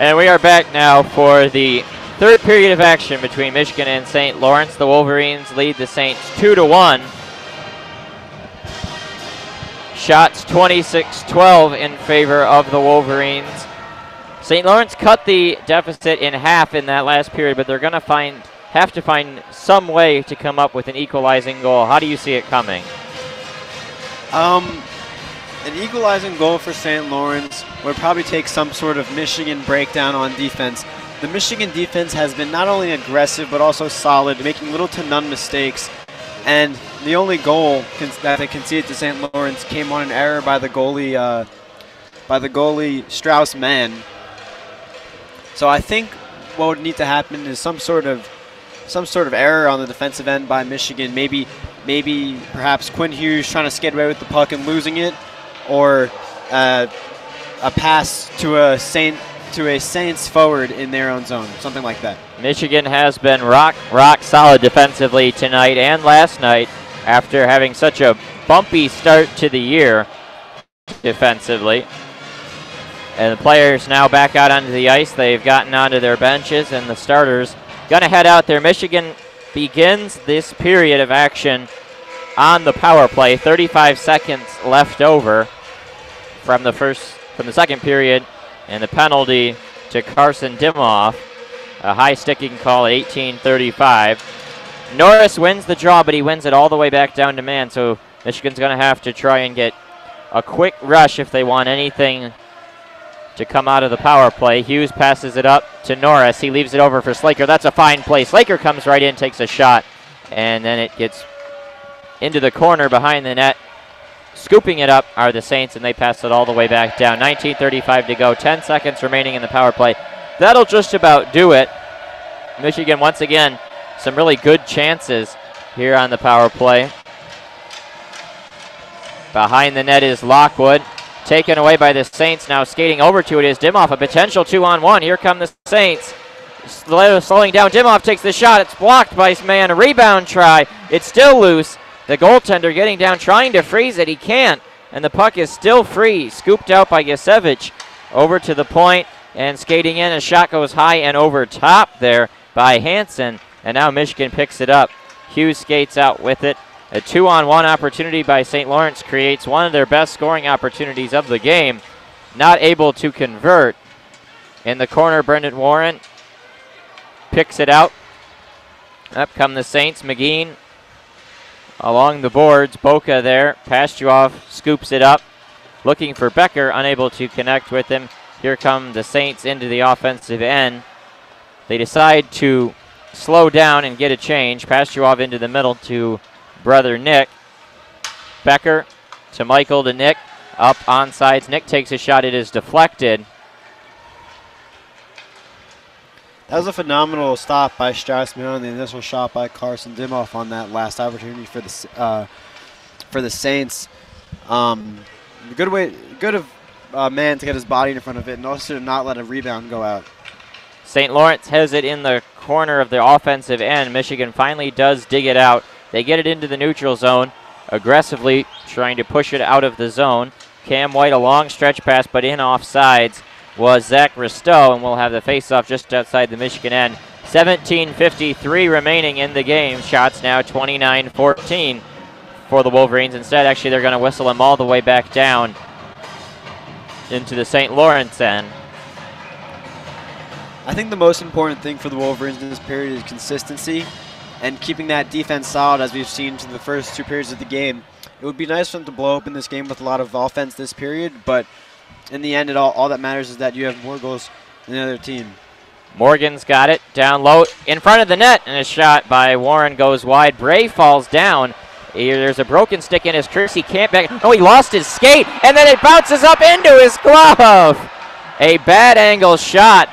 And we are back now for the third period of action between Michigan and St. Lawrence. The Wolverines lead the Saints 2-1. Shots 26-12 in favor of the Wolverines. St. Lawrence cut the deficit in half in that last period, but they're going to have to find some way to come up with an equalizing goal. How do you see it coming? An equalizing goal for St. Lawrence would probably take some sort of Michigan breakdown on defense. The Michigan defense has been not only aggressive but also solid, making little to none mistakes. And the only goal that they conceded to St. Lawrence came on an error by the goalie Strauss Mann. So I think what would need to happen is some sort of error on the defensive end by Michigan. Maybe perhaps Quinn Hughes trying to skate away with the puck and losing it, or a pass to a Saints forward in their own zone, something like that. Michigan has been rock solid defensively tonight and last night after having such a bumpy start to the year defensively. And the players now back out onto the ice. They've gotten onto their benches, and the starters going to head out there. Michigan begins this period of action on the power play. 35 seconds left over from the second period, and the penalty to Carson Dimoff. A high sticking call at 18:35. Norris wins the draw, but he wins it all the way back down to man, so Michigan's going to have to try and get a quick rush if they want anything to come out of the power play. Hughes passes it up to Norris. He leaves it over for Slaker. That's a fine play. Slaker comes right in, takes a shot, and then it gets into the corner behind the net. Scooping it up are the Saints, and they pass it all the way back down. 19:35 to go. 10 seconds remaining in the power play. That'll just about do it. Michigan, once again, some really good chances here on the power play. Behind the net is Lockwood. Taken away by the Saints. Now skating over to it is Dimoff. A potential 2-on-1. Here come the Saints. Slowing down. Dimoff takes the shot. It's blocked by man. A rebound try. It's still loose. The goaltender getting down, trying to freeze it. He can't. And the puck is still free. Scooped out by Yasevich. Over to the point. And skating in. A shot goes high and over top there by Hansen. And now Michigan picks it up. Hughes skates out with it. A 2-on-1 opportunity by St. Lawrence creates one of their best scoring opportunities of the game. Not able to convert. In the corner, Brendan Warren picks it out. Up come the Saints. McGean along the boards. Boca there. Pastuov scoops it up. Looking for Becker, unable to connect with him. Here come the Saints into the offensive end. They decide to slow down and get a change. Pastuov into the middle to brother Nick. Becker to Michael to Nick. Up onsides. Nick takes a shot. It is deflected. That was a phenomenal stop by Straussman on the initial shot by Carson Dimoff on that last opportunity for the Saints. Good of man to get his body in front of it and also to not let a rebound go out. St. Lawrence has it in the corner of the offensive end. Michigan finally does dig it out. They get it into the neutral zone, aggressively trying to push it out of the zone. Cam White, a long stretch pass, but in offsides was Zach Risto, and we'll have the face-off just outside the Michigan end. 17:53 remaining in the game. Shots now 29-14 for the Wolverines. Instead, actually, they're going to whistle them all the way back down into the St. Lawrence end. I think the most important thing for the Wolverines in this period is consistency and keeping that defense solid, as we've seen to the first two periods of the game. It would be nice for them to blow open this game with a lot of offense this period, but in the end, all that matters is that you have more goals than the other team. Morgan's got it down low in front of the net, and a shot by Warren goes wide. Bray falls down. There's a broken stick in his crease. He can't back. Oh, he lost his skate, and then it bounces up into his glove. A bad angle shot.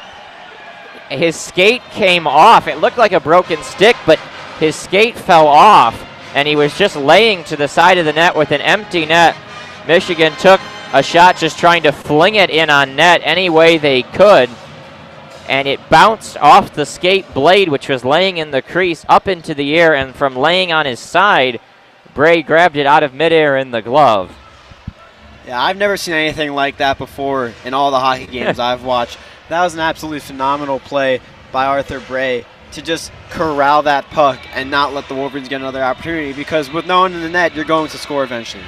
His skate came off. It looked like a broken stick, but his skate fell off, and he was just laying to the side of the net with an empty net. Michigan took a shot just trying to fling it in on net any way they could, and it bounced off the skate blade, which was laying in the crease, up into the air, and from laying on his side, Bray grabbed it out of midair in the glove. Yeah, I've never seen anything like that before in all the hockey games I've watched. That was an absolutely phenomenal play by Arthur Bray to just corral that puck and not let the Wolverines get another opportunity, because with no one in the net, you're going to score eventually.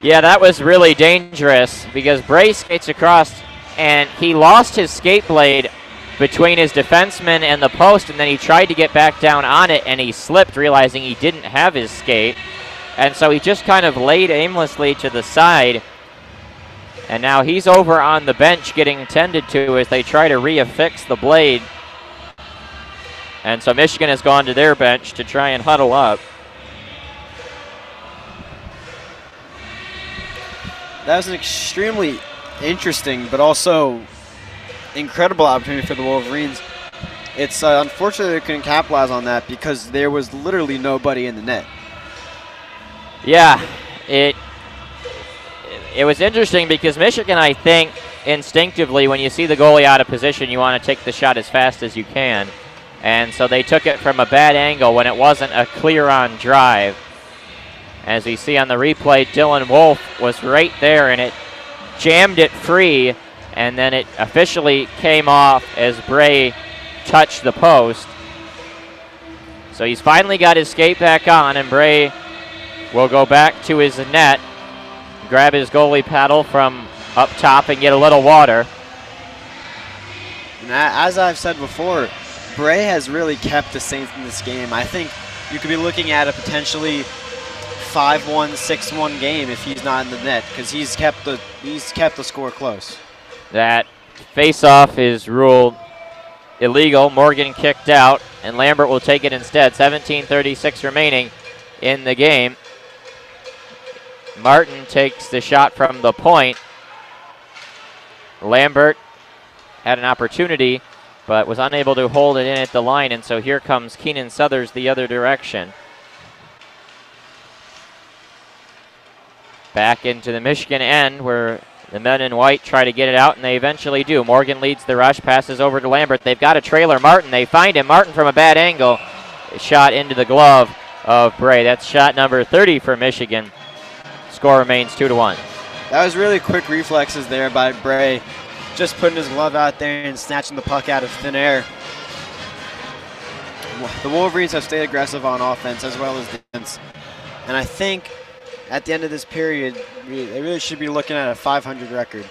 Yeah, that was really dangerous because Bray skates across and he lost his skate blade between his defenseman and the post, and then he tried to get back down on it and he slipped, realizing he didn't have his skate. And so he just kind of laid aimlessly to the side. And now he's over on the bench getting tended to as they try to reaffix the blade. And so Michigan has gone to their bench to try and huddle up. That was an extremely interesting but also incredible opportunity for the Wolverines. It's unfortunate they couldn't capitalize on that because there was literally nobody in the net. Yeah, it was interesting because Michigan, I think, instinctively, when you see the goalie out of position, you want to take the shot as fast as you can. And so they took it from a bad angle when it wasn't a clear-on drive. As we see on the replay, Dylan Wolf was right there, and it jammed it free, and then it officially came off as Bray touched the post. So he's finally got his skate back on, and Bray will go back to his net, grab his goalie paddle from up top and get a little water. And as I've said before, Bray has really kept the Saints in this game. I think you could be looking at a potentially 5-1, 6-1 game if he's not in the net, because he's kept the score close. That face-off is ruled illegal. Morgan kicked out, and Lambert will take it instead. 17:36 remaining in the game. Martin takes the shot from the point. Lambert had an opportunity, but was unable to hold it in at the line, and so here comes Keenan Southers the other direction. Back into the Michigan end where the men in white try to get it out, and they eventually do. Morgan leads the rush, passes over to Lambert. They've got a trailer. Martin, they find him. Martin from a bad angle. Shot into the glove of Bray. That's shot number 30 for Michigan. Score remains 2-1. That was really quick reflexes there by Bray, just putting his glove out there and snatching the puck out of thin air. The Wolverines have stayed aggressive on offense as well as defense, and I think at the end of this period, they really should be looking at a 500 record.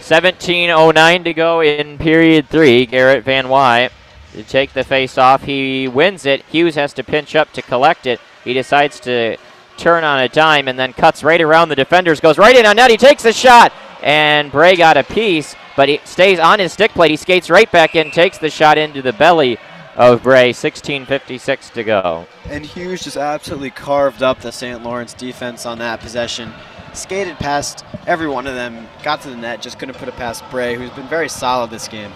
17:09 to go in period 3. Garrett Van Wy to take the face-off. He wins it. Hughes has to pinch up to collect it. He decides to turn on a dime and then cuts right around the defenders, goes right in on net. He takes a shot, and Bray got a piece, but he stays on his stick plate. He skates right back in, takes the shot into the belly of Bray. 16:56 to go. And Hughes just absolutely carved up the St. Lawrence defense on that possession. Skated past every one of them, got to the net, just couldn't put it past Bray, who's been very solid this game.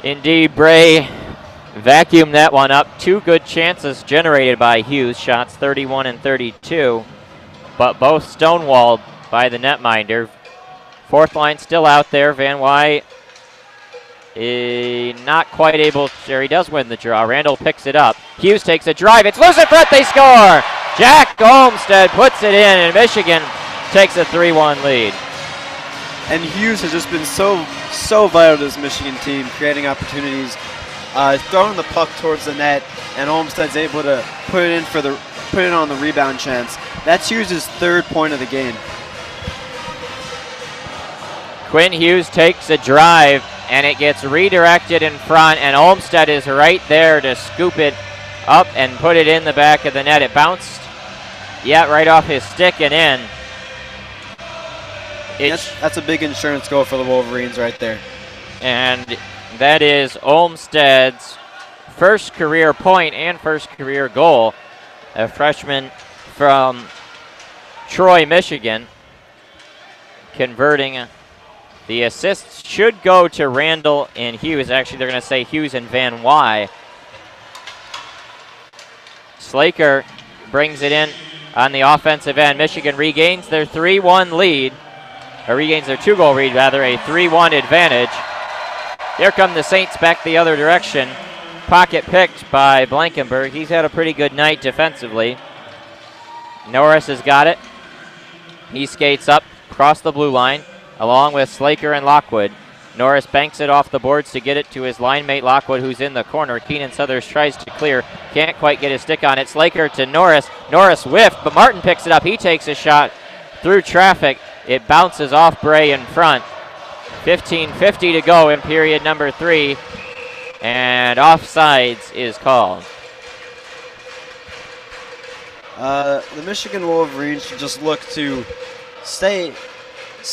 Indeed, Bray vacuumed that one up. Two good chances generated by Hughes, shots 31 and 32, but both stonewalled by the netminder. Fourth line still out there. Van Wy not quite able, he does win the draw. Randall picks it up. Hughes takes a drive. It's loose in front. They score. Jack Olmstead puts it in, and Michigan takes a 3-1 lead. And Hughes has just been so vital to this Michigan team, creating opportunities, throwing the puck towards the net, and Olmstead's able to put it on the rebound chance. That's Hughes' third point of the game. Quinn Hughes takes a drive, and it gets redirected in front, and Olmstead is right there to scoop it up and put it in the back of the net. It bounced, right off his stick and in. That's a big insurance goal for the Wolverines right there. And that is Olmstead's first career point and first career goal. A freshman from Troy, Michigan, converting. The assists should go to Randall and Hughes. Actually, they're going to say Hughes and Van Wy. Slaker brings it in on the offensive end. Michigan regains their 3-1 lead, or regains their 2-goal lead, rather, a 3-1 advantage. Here come the Saints back the other direction. Pocket picked by Blankenberg. He's had a pretty good night defensively. Norris has got it. He skates up across the blue line, along with Slaker and Lockwood. Norris banks it off the boards to get it to his line mate Lockwood, who's in the corner. Keenan Southers tries to clear, can't quite get his stick on it. Slaker to Norris. Norris whiffed, but Martin picks it up. He takes a shot through traffic. It bounces off Bray in front. 15:50 to go in period number 3, and offsides is called. The Michigan Wolverines should just look to stay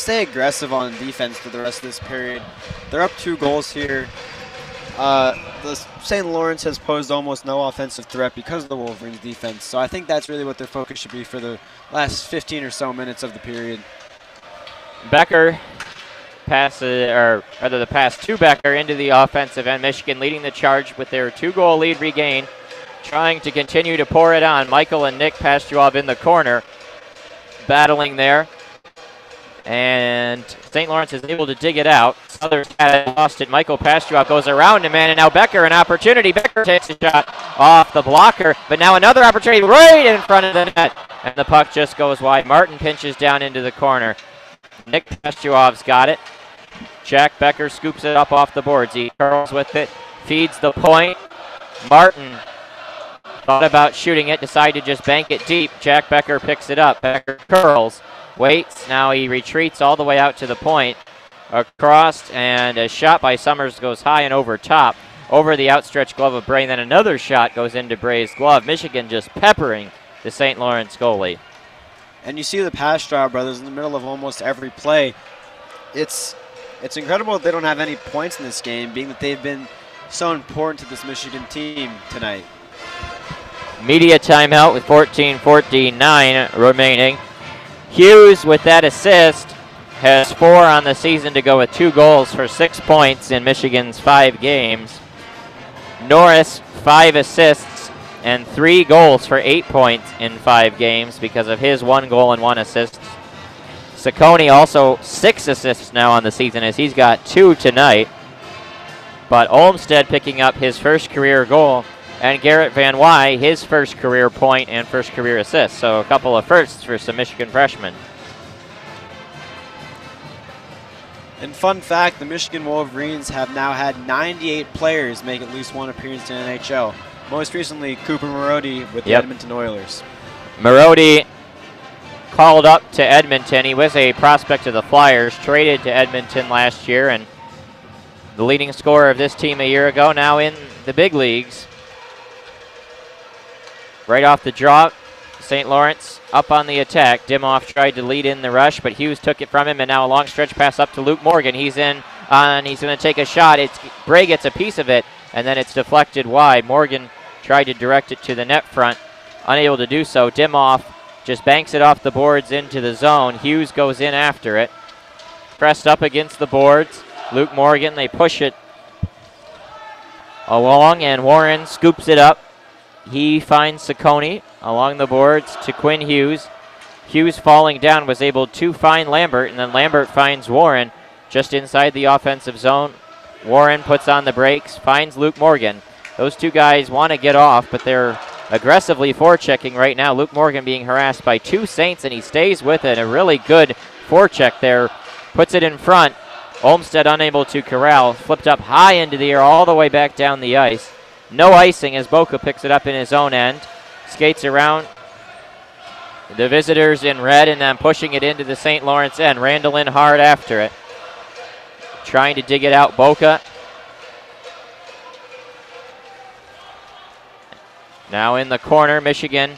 aggressive on defense for the rest of this period. They're up 2 goals here. The St. Lawrence has posed almost no offensive threat because of the Wolverines' defense, so I think that's really what their focus should be for the last 15 or so minutes of the period. Becker passes, or rather the pass to Becker into the offensive end. Michigan leading the charge with their 2-goal lead regained, trying to continue to pour it on. Michael and Nick Pastuov in the corner, battling there. And St. Lawrence is able to dig it out. Southern had lost it. Michael Pastuov goes around a man, and now Becker an opportunity. Becker takes a shot off the blocker, but now another opportunity right in front of the net, and the puck just goes wide. Martin pinches down into the corner. Nick Pastuov's got it. Jack Becker scoops it up off the boards. He curls with it, feeds the point. Martin thought about shooting it, decided to just bank it deep. Jack Becker picks it up. Becker curls, waits, now he retreats all the way out to the point. Across, and a shot by Summers goes high and over top, over the outstretched glove of Bray, and then another shot goes into Bray's glove. Michigan just peppering the St. Lawrence goalie. And you see the Pastuov brothers in the middle of almost every play. It's incredible that they don't have any points in this game, being that they've been so important to this Michigan team tonight. Media timeout with 14:49 remaining. Hughes, with that assist, has 4 on the season to go with 2 goals for 6 points in Michigan's 5 games. Norris, 5 assists and 3 goals for 8 points in 5 games because of his 1 goal and 1 assist. Ciccone also 6 assists now on the season, as he's got 2 tonight. But Olmstead picking up his first career goal, and Garrett Van Wy his first career point and first career assist. So a couple of firsts for some Michigan freshmen. And fun fact, the Michigan Wolverines have now had 98 players make at least 1 appearance in NHL. Most recently, Cooper Marody with the Edmonton Oilers. Marody called up to Edmonton. He was a prospect of the Flyers, traded to Edmonton last year, and the leading scorer of this team a year ago, now in the big leagues. Right off the draw, St. Lawrence up on the attack. Dimoff tried to lead in the rush, but Hughes took it from him, and now a long stretch pass up to Luke Morgan. He's in on, he's going to take a shot. Bray gets a piece of it, and then it's deflected wide. Morgan tried to direct it to the net front, unable to do so. Dimoff just banks it off the boards into the zone. Hughes goes in after it. Pressed up against the boards. Luke Morgan, they push it along, and Warren scoops it up. He finds Ciccone along the boards to Quinn Hughes. Hughes, falling down, was able to find Lambert, and then Lambert finds Warren just inside the offensive zone. Warren puts on the brakes, finds Luke Morgan. Those 2 guys want to get off, but they're aggressively forechecking right now. Luke Morgan being harassed by 2 Saints, and he stays with it. A really good forecheck there. Puts it in front. Olmstead unable to corral. Flipped up high into the air all the way back down the ice. No icing as Boca picks it up in his own end. Skates around the visitors in red, and then pushing it into the St. Lawrence end. Randall in hard after it. Trying to dig it out, Boca. Now in the corner, Michigan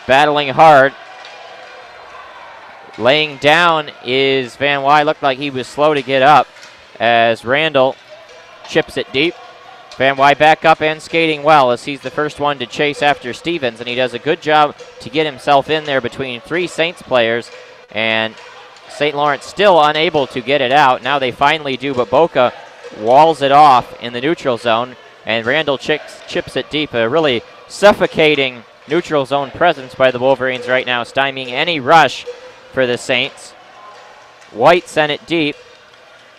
battling hard. Laying down is Van Wy. Looked like he was slow to get up as Randall chips it deep. Van Wy back up and skating well, as he's the first one to chase after Stevens, and he does a good job to get himself in there between 3 Saints players, and St. Lawrence still unable to get it out. Now they finally do, but Boca walls it off in the neutral zone, and Randall chips it deep. A really suffocating neutral zone presence by the Wolverines right now, stymieing any rush for the Saints. White sent it deep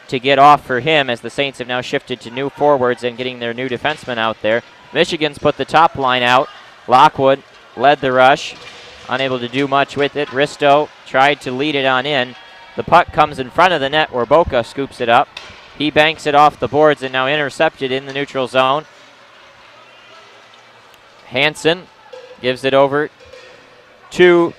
to get off for him, as the Saints have now shifted to new forwards and getting their new defenseman out there. Michigan's put the top line out. Lockwood led the rush, unable to do much with it. Risto tried to lead it on in. The puck comes in front of the net where Boca scoops it up. He banks it off the boards and now intercepted in the neutral zone. Hansen gives it over to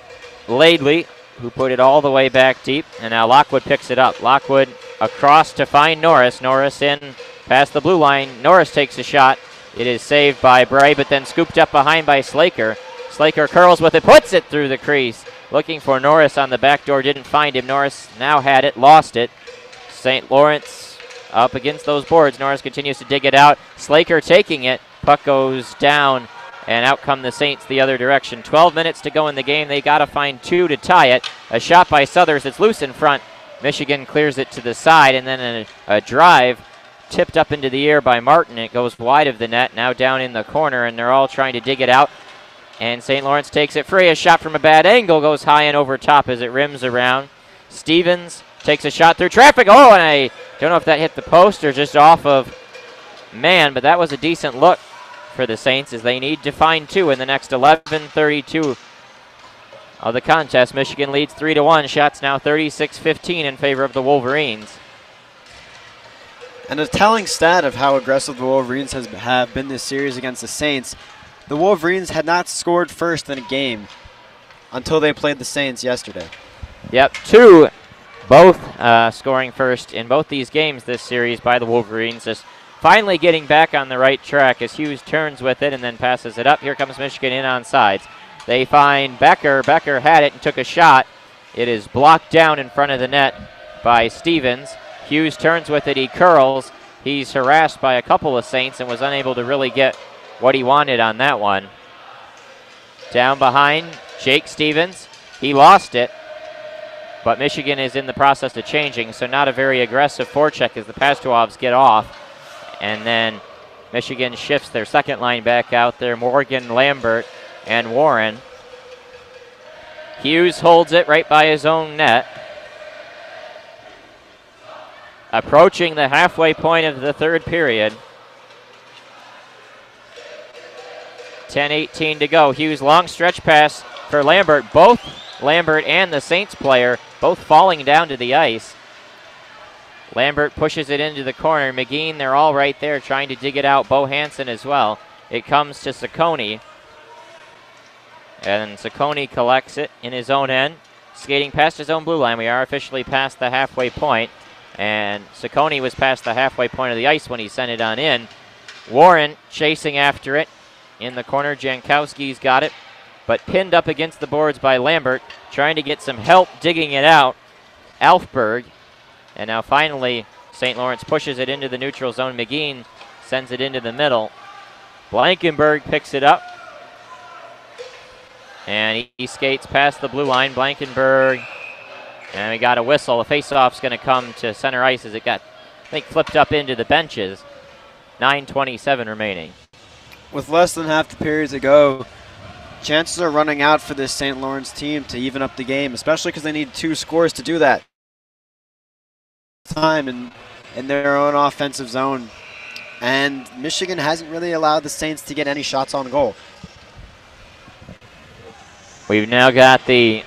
Laidley, who put it all the way back deep, and now Lockwood picks it up. Lockwood across to find Norris. Norris in past the blue line. Norris takes a shot. It is saved by Bray, but then scooped up behind by Slaker. Slaker curls with it, puts it through the crease. Looking for Norris on the back door, didn't find him. Norris now had it, lost it. St. Lawrence up against those boards. Norris continues to dig it out. Slaker taking it. Puck goes down, and out come the Saints the other direction. 12 minutes to go in the game. They got to find 2 to tie it. A shot by Southers. It's loose in front. Michigan clears it to the side, and then a drive tipped up into the air by Martin. It goes wide of the net, now down in the corner, and they're all trying to dig it out. And St. Lawrence takes it free. A shot from a bad angle goes high and over top as it rims around. Stevens takes a shot through traffic. Oh, and I don't know if that hit the post or just off of man, but that was a decent look for the Saints as they need to find 2 in the next 11:32 of the contest. Michigan leads 3-1. Shots now 36-15 in favor of the Wolverines. And a telling stat of how aggressive the Wolverines have been this series against the Saints, the Wolverines had not scored first in a game until they played the Saints yesterday. Yep, 2 both scoring first in both these games this series by the Wolverines. Just finally getting back on the right track as Hughes turns with it and then passes it up. Here comes Michigan in on sides. They find Becker. Becker had it and took a shot. It is blocked down in front of the net by Stevens. Hughes turns with it. He curls. He's harassed by a couple of Saints and was unable to really get what he wanted on that one. Down behind, Jake Stevens. He lost it, but Michigan is in the process of changing, so not a very aggressive forecheck as the Pastuovs get off. And then Michigan shifts their second line back out there, Morgan, Lambert, and Warren. Hughes holds it right by his own net. Approaching the halfway point of the third period. 10:18 to go. Hughes long stretch pass for Lambert. Both Lambert and the Saints player both falling down to the ice. Lambert pushes it into the corner. McGean, they're all right there trying to dig it out. Bo Hansen as well. It comes to Ciccone. And Ciccone collects it in his own end. Skating past his own blue line. We are officially past the halfway point. And Ciccone was past the halfway point of the ice when he sent it on in. Warren chasing after it. In the corner, Jankowski's got it, but pinned up against the boards by Lambert, trying to get some help digging it out. Alfberg, and now finally St. Lawrence pushes it into the neutral zone. McGean sends it into the middle. Blankenberg picks it up, and he skates past the blue line. Blankenberg, and we got a whistle. A face-off's going to come to center ice as it got, I think, flipped up into the benches. 9:27 remaining. With less than half the period to go, chances are running out for this St. Lawrence team to even up the game, especially because they need 2 scores to do that. Time in their own offensive zone. And Michigan hasn't really allowed the Saints to get any shots on goal. We've now got the,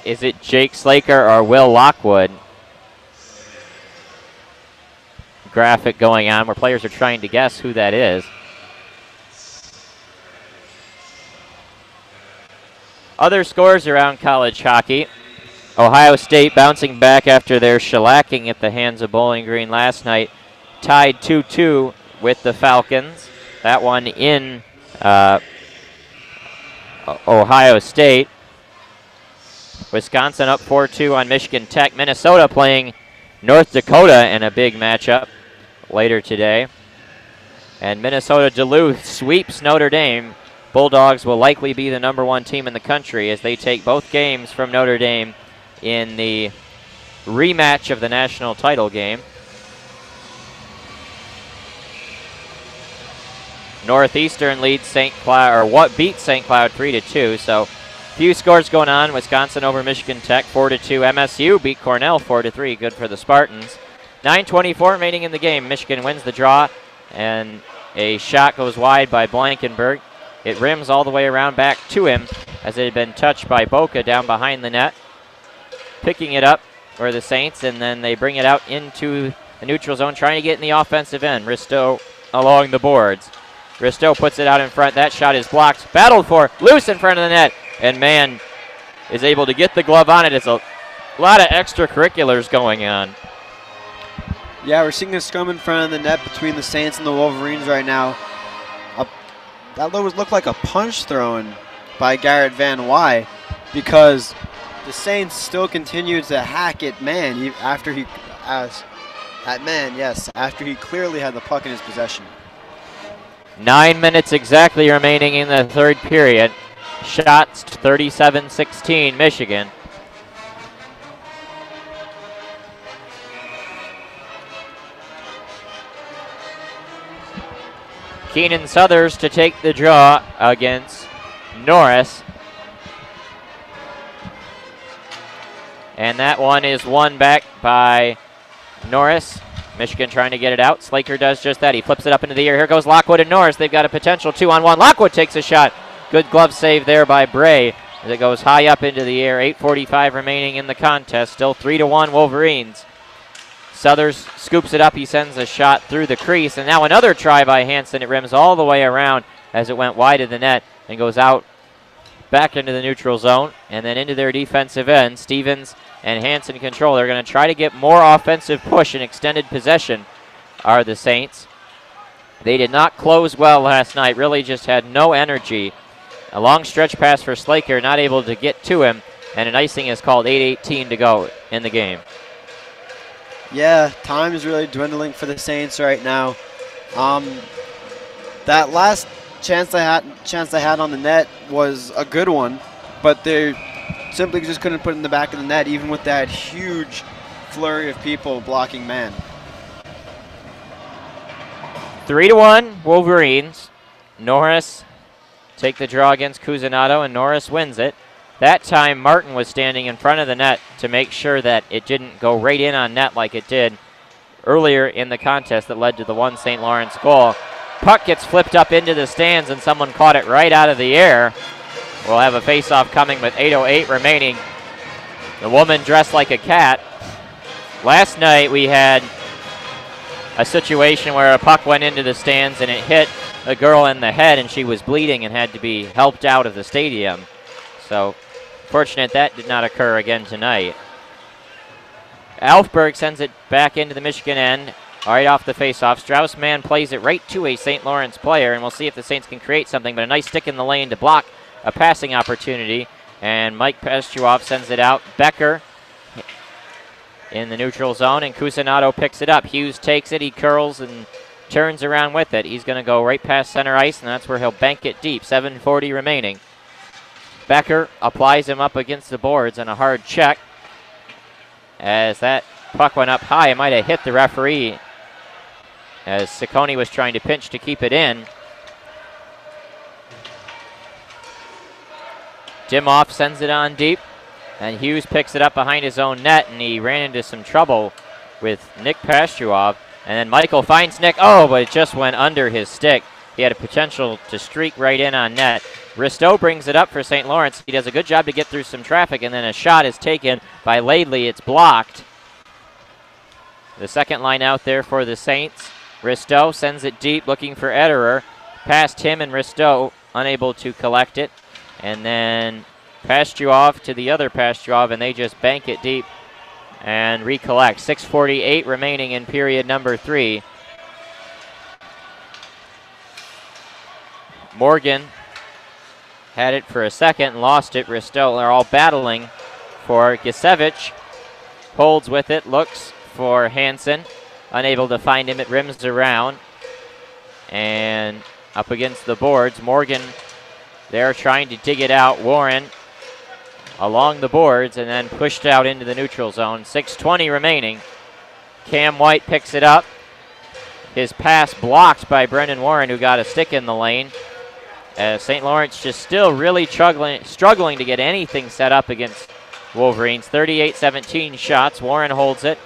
is it Jake Slaker or Will Lockwood graphic going on where players are trying to guess who that is. Other scores around college hockey. Ohio State bouncing back after their shellacking at the hands of Bowling Green last night. Tied 2-2 with the Falcons. That one in Ohio State. Wisconsin up 4-2 on Michigan Tech. Minnesota playing North Dakota in a big matchup later today. And Minnesota Duluth sweeps Notre Dame. Bulldogs will likely be the #1 team in the country as they take both games from Notre Dame in the rematch of the national title game. Northeastern leads St. Cloud, or beat St. Cloud 3-2. So few scores going on. Wisconsin over Michigan Tech 4-2. MSU beat Cornell 4-3. Good for the Spartans. 9:24 remaining in the game. Michigan wins the draw, and a shot goes wide by Blankenberg. It rims all the way around back to him as it had been touched by Boca down behind the net. Picking it up for the Saints, and then they bring it out into the neutral zone, trying to get in the offensive end. Risto along the boards. Risto puts it out in front. That shot is blocked. Battled for. Loose in front of the net. And Mann is able to get the glove on it. It's a lot of extracurriculars going on. Yeah, we're seeing a scrum in front of the net between the Saints and the Wolverines right now. That looked like a punch thrown by Garrett Van Wy, because the Saints still continue to hack at Mann after he clearly had the puck in his possession. 9 minutes exactly remaining in the third period. Shots 37-16 Michigan. Keenan Southers to take the draw against Norris. And that one is won back by Norris. Michigan trying to get it out. Slaker does just that. He flips it up into the air. Here goes Lockwood and Norris. They've got a potential 2-on-1. Lockwood takes a shot. Good glove save there by Bray as it goes high up into the air. 8:45 remaining in the contest. Still 3-1 Wolverines. Southers scoops it up. He sends a shot through the crease. And now another try by Hansen. It rims all the way around as it went wide of the net and goes out back into the neutral zone and then into their defensive end. Stevens and Hansen control. They're going to try to get more offensive push and extended possession are the Saints. They did not close well last night. Really just had no energy. A long stretch pass for Slaker, not able to get to him. And an icing is called. 8:18 to go in the game. Yeah, time is really dwindling for the Saints right now. That last chance they had on the net was a good one, but they simply just couldn't put it in the back of the net, even with that huge flurry of people blocking Mann. 3-1 Wolverines. Norris take the draw against Cusinado, and Norris wins it. That time, Martin was standing in front of the net to make sure that it didn't go right in on net like it did earlier in the contest that led to the one St. Lawrence goal. Puck gets flipped up into the stands, and someone caught it right out of the air. We'll have a face-off coming with 8:08 remaining. The woman dressed like a cat. Last night, we had a situation where a puck went into the stands, and it hit a girl in the head, and she was bleeding and had to be helped out of the stadium. So, fortunate that did not occur again tonight. Alfberg sends it back into the Michigan end, right off the faceoff. Strauss-Mann plays it right to a St. Lawrence player, and we'll see if the Saints can create something, but a nice stick in the lane to block a passing opportunity, and Mike Pestuov sends it out. Becker in the neutral zone, and Cusinado picks it up. Hughes takes it, he curls and turns around with it. He's going to go right past center ice, and that's where he'll bank it deep. 7:40 remaining. Becker applies him up against the boards and a hard check. As that puck went up high, it might have hit the referee as Ciccone was trying to pinch to keep it in. Dimoff sends it on deep, and Hughes picks it up behind his own net, and he ran into some trouble with Nick Pastuov. And then Michael finds Nick. Oh, but it just went under his stick. He had a potential to streak right in on net. Risto brings it up for St. Lawrence. He does a good job to get through some traffic, and then a shot is taken by Laidley. It's blocked. The second line out there for the Saints. Risto sends it deep, looking for Ederer. Past him, and Risto unable to collect it. And then Pastuov to the other Pastuov, and they just bank it deep and recollect. 6:48 remaining in period number 3. Morgan had it for a second and lost it. Risto, they're all battling for Gisevich. Holds with it, looks for Hansen. Unable to find him, it rims around. And up against the boards, Morgan, they're trying to dig it out. Warren along the boards and then pushed out into the neutral zone. 6:20 remaining. Cam White picks it up. His pass blocked by Brendan Warren, who got a stick in the lane. St. Lawrence just still really struggling to get anything set up against Wolverines. 38-17 shots. Warren holds it,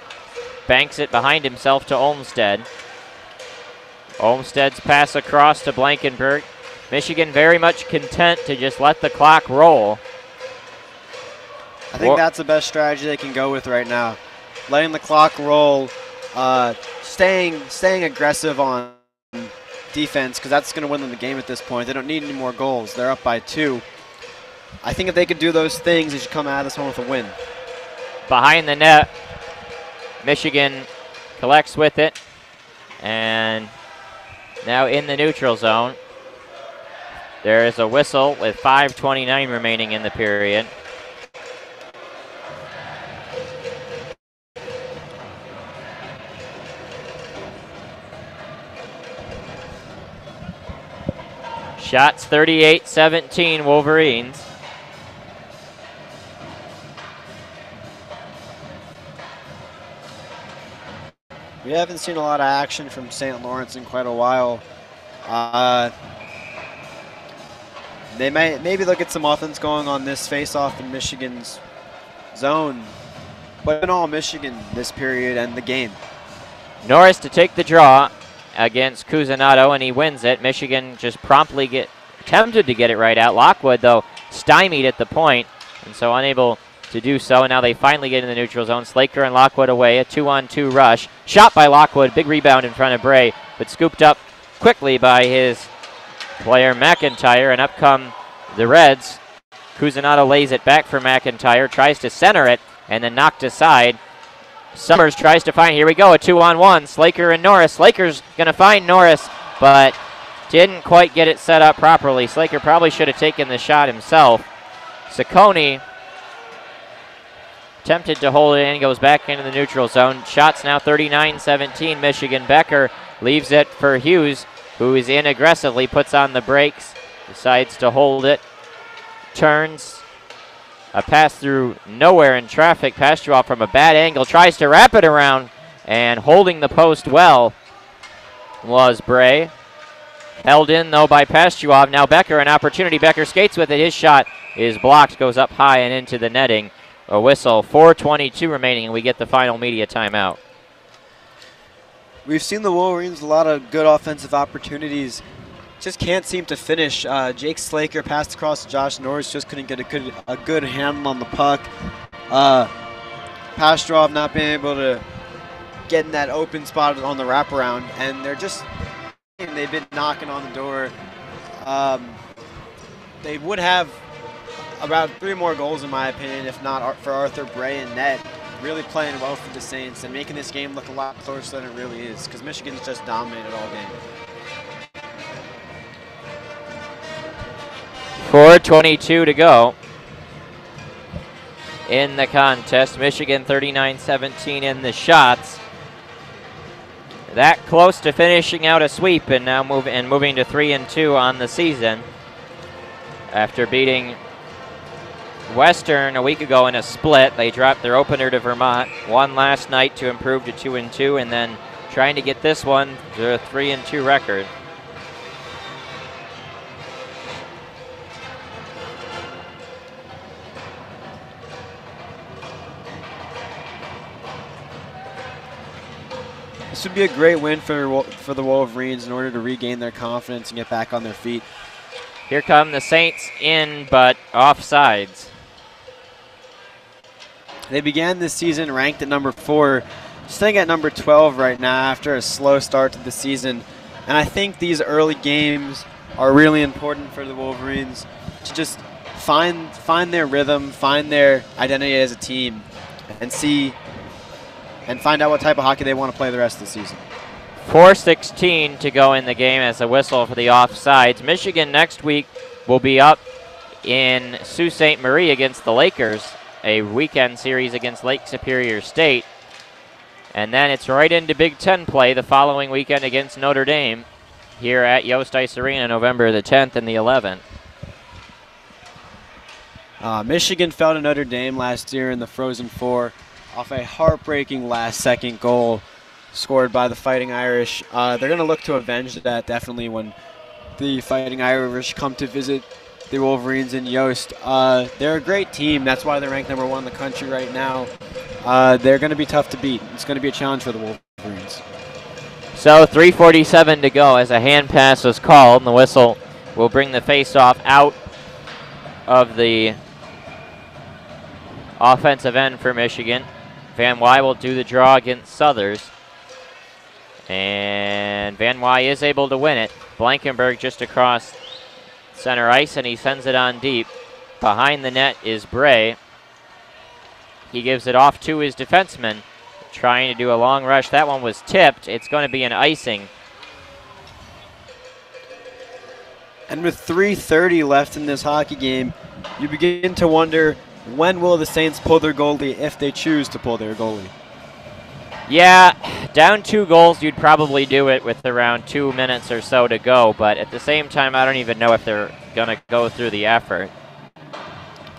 banks it behind himself to Olmsted. Olmsted's pass across to Blankenberg. Michigan very much content to just let the clock roll. I think that's the best strategy they can go with right now. Letting the clock roll staying aggressive on defense, because that's going to win them the game at this point. They don't need any more goals. They're up by 2. I think if they could do those things, they should come out of this one with a win. Behind the net, Michigan collects with it, and now in the neutral zone. There is a whistle with 5:29 remaining in the period. Shots 38-17 Wolverines. We haven't seen a lot of action from St. Lawrence in quite a while. They maybe they'll get some offense going on this face-off in Michigan's zone, but in all, Michigan this period and the game. Norris to take the draw against Cusinado, and he wins it. Michigan just promptly attempted to get it right out. Lockwood, though, stymied at the point, and so unable to do so. And now they finally get in the neutral zone. Slaker and Lockwood away, a 2-on-2 rush. Shot by Lockwood, big rebound in front of Bray, but scooped up quickly by his player McIntyre, and up come the Reds. Cusinado lays it back for McIntyre, tries to center it, and then knocked aside. Summers tries to find, here we go, a 2-on-1, Slaker and Norris. Slaker's going to find Norris, but didn't quite get it set up properly. Slaker probably should have taken the shot himself. Ciccone attempted to hold it in, goes back into the neutral zone. Shots now 39-17 Michigan. Becker leaves it for Hughes, who is in aggressively, puts on the brakes, decides to hold it, turns, a pass through nowhere in traffic, pass draw from a bad angle, tries to wrap it around, and holding the post well was Bray. Held in, though, by Pastuov. Now Becker, an opportunity. Becker skates with it. His shot is blocked, goes up high and into the netting. A whistle, 4:22 remaining, and we get the final media timeout. We've seen the Wolverines a lot of good offensive opportunities. Just can't seem to finish. Jake Slaker passed across to Josh Norris, just couldn't get a good handle on the puck. Pastrov not being able to get in that open spot on the wraparound, and they've been knocking on the door. They would have about 3 more goals, in my opinion, if not for Arthur Bray and net. Really playing well for the Saints and making this game look a lot closer than it really is, because Michigan's just dominated all game. 4:22 to go in the contest. Michigan 39-17 in the shots. That close to finishing out a sweep, and now moving to 3-2 on the season after beating Western a week ago in a split. They dropped their opener to Vermont, won last night to improve to 2-2, and then trying to get this one to a 3-2 record. This would be a great win for the Wolverines in order to regain their confidence and get back on their feet. Here come the Saints in, but offsides. They began this season ranked at number 4, sitting at number 12 right now after a slow start to the season. And I think these early games are really important for the Wolverines to just find their rhythm, find their identity as a team, and find out what type of hockey they want to play the rest of the season. 4:16 to go in the game as a whistle for the offsides. Michigan next week will be up in Sault Ste. Marie against the Lakers, a weekend series against Lake Superior State. And then it's right into Big Ten play the following weekend against Notre Dame here at Yost Ice Arena, November the 10th and the 11th. Michigan fell to Notre Dame last year in the Frozen Four off a heartbreaking last-second goal scored by the Fighting Irish. They're going to look to avenge that definitely when the Fighting Irish come to visit the Wolverines in Yost. They're a great team. That's why they're ranked number 1 in the country right now. They're going to be tough to beat. It's going to be a challenge for the Wolverines. So 3:47 to go as a hand pass was called, and the whistle will bring the face-off out of the offensive end for Michigan. Van Wy will do the draw against Southers. And Van Wy is able to win it. Blankenberg just across center ice, and he sends it on deep. Behind the net is Bray. He gives it off to his defenseman, trying to do a long rush. That one was tipped. It's going to be an icing. And with 3:30 left in this hockey game, you begin to wonder, when will the Saints pull their goalie if they choose to pull their goalie? Yeah, down 2 goals, you'd probably do it with around 2 minutes or so to go. But at the same time, I don't even know if they're going to go through the effort.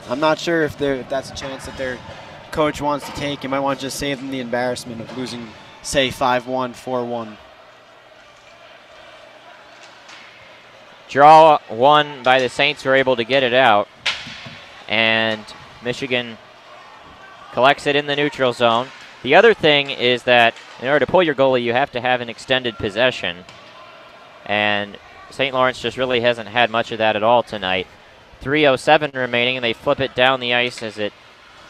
I'm not sure if that's a chance that their coach wants to take. He might want to just save them the embarrassment of losing, say, 5-1, 4-1. Draw won by the Saints, who are able to get it out. And Michigan collects it in the neutral zone. The other thing is that in order to pull your goalie, you have to have an extended possession. And St. Lawrence just really hasn't had much of that at all tonight. 3:07 remaining, and they flip it down the ice as it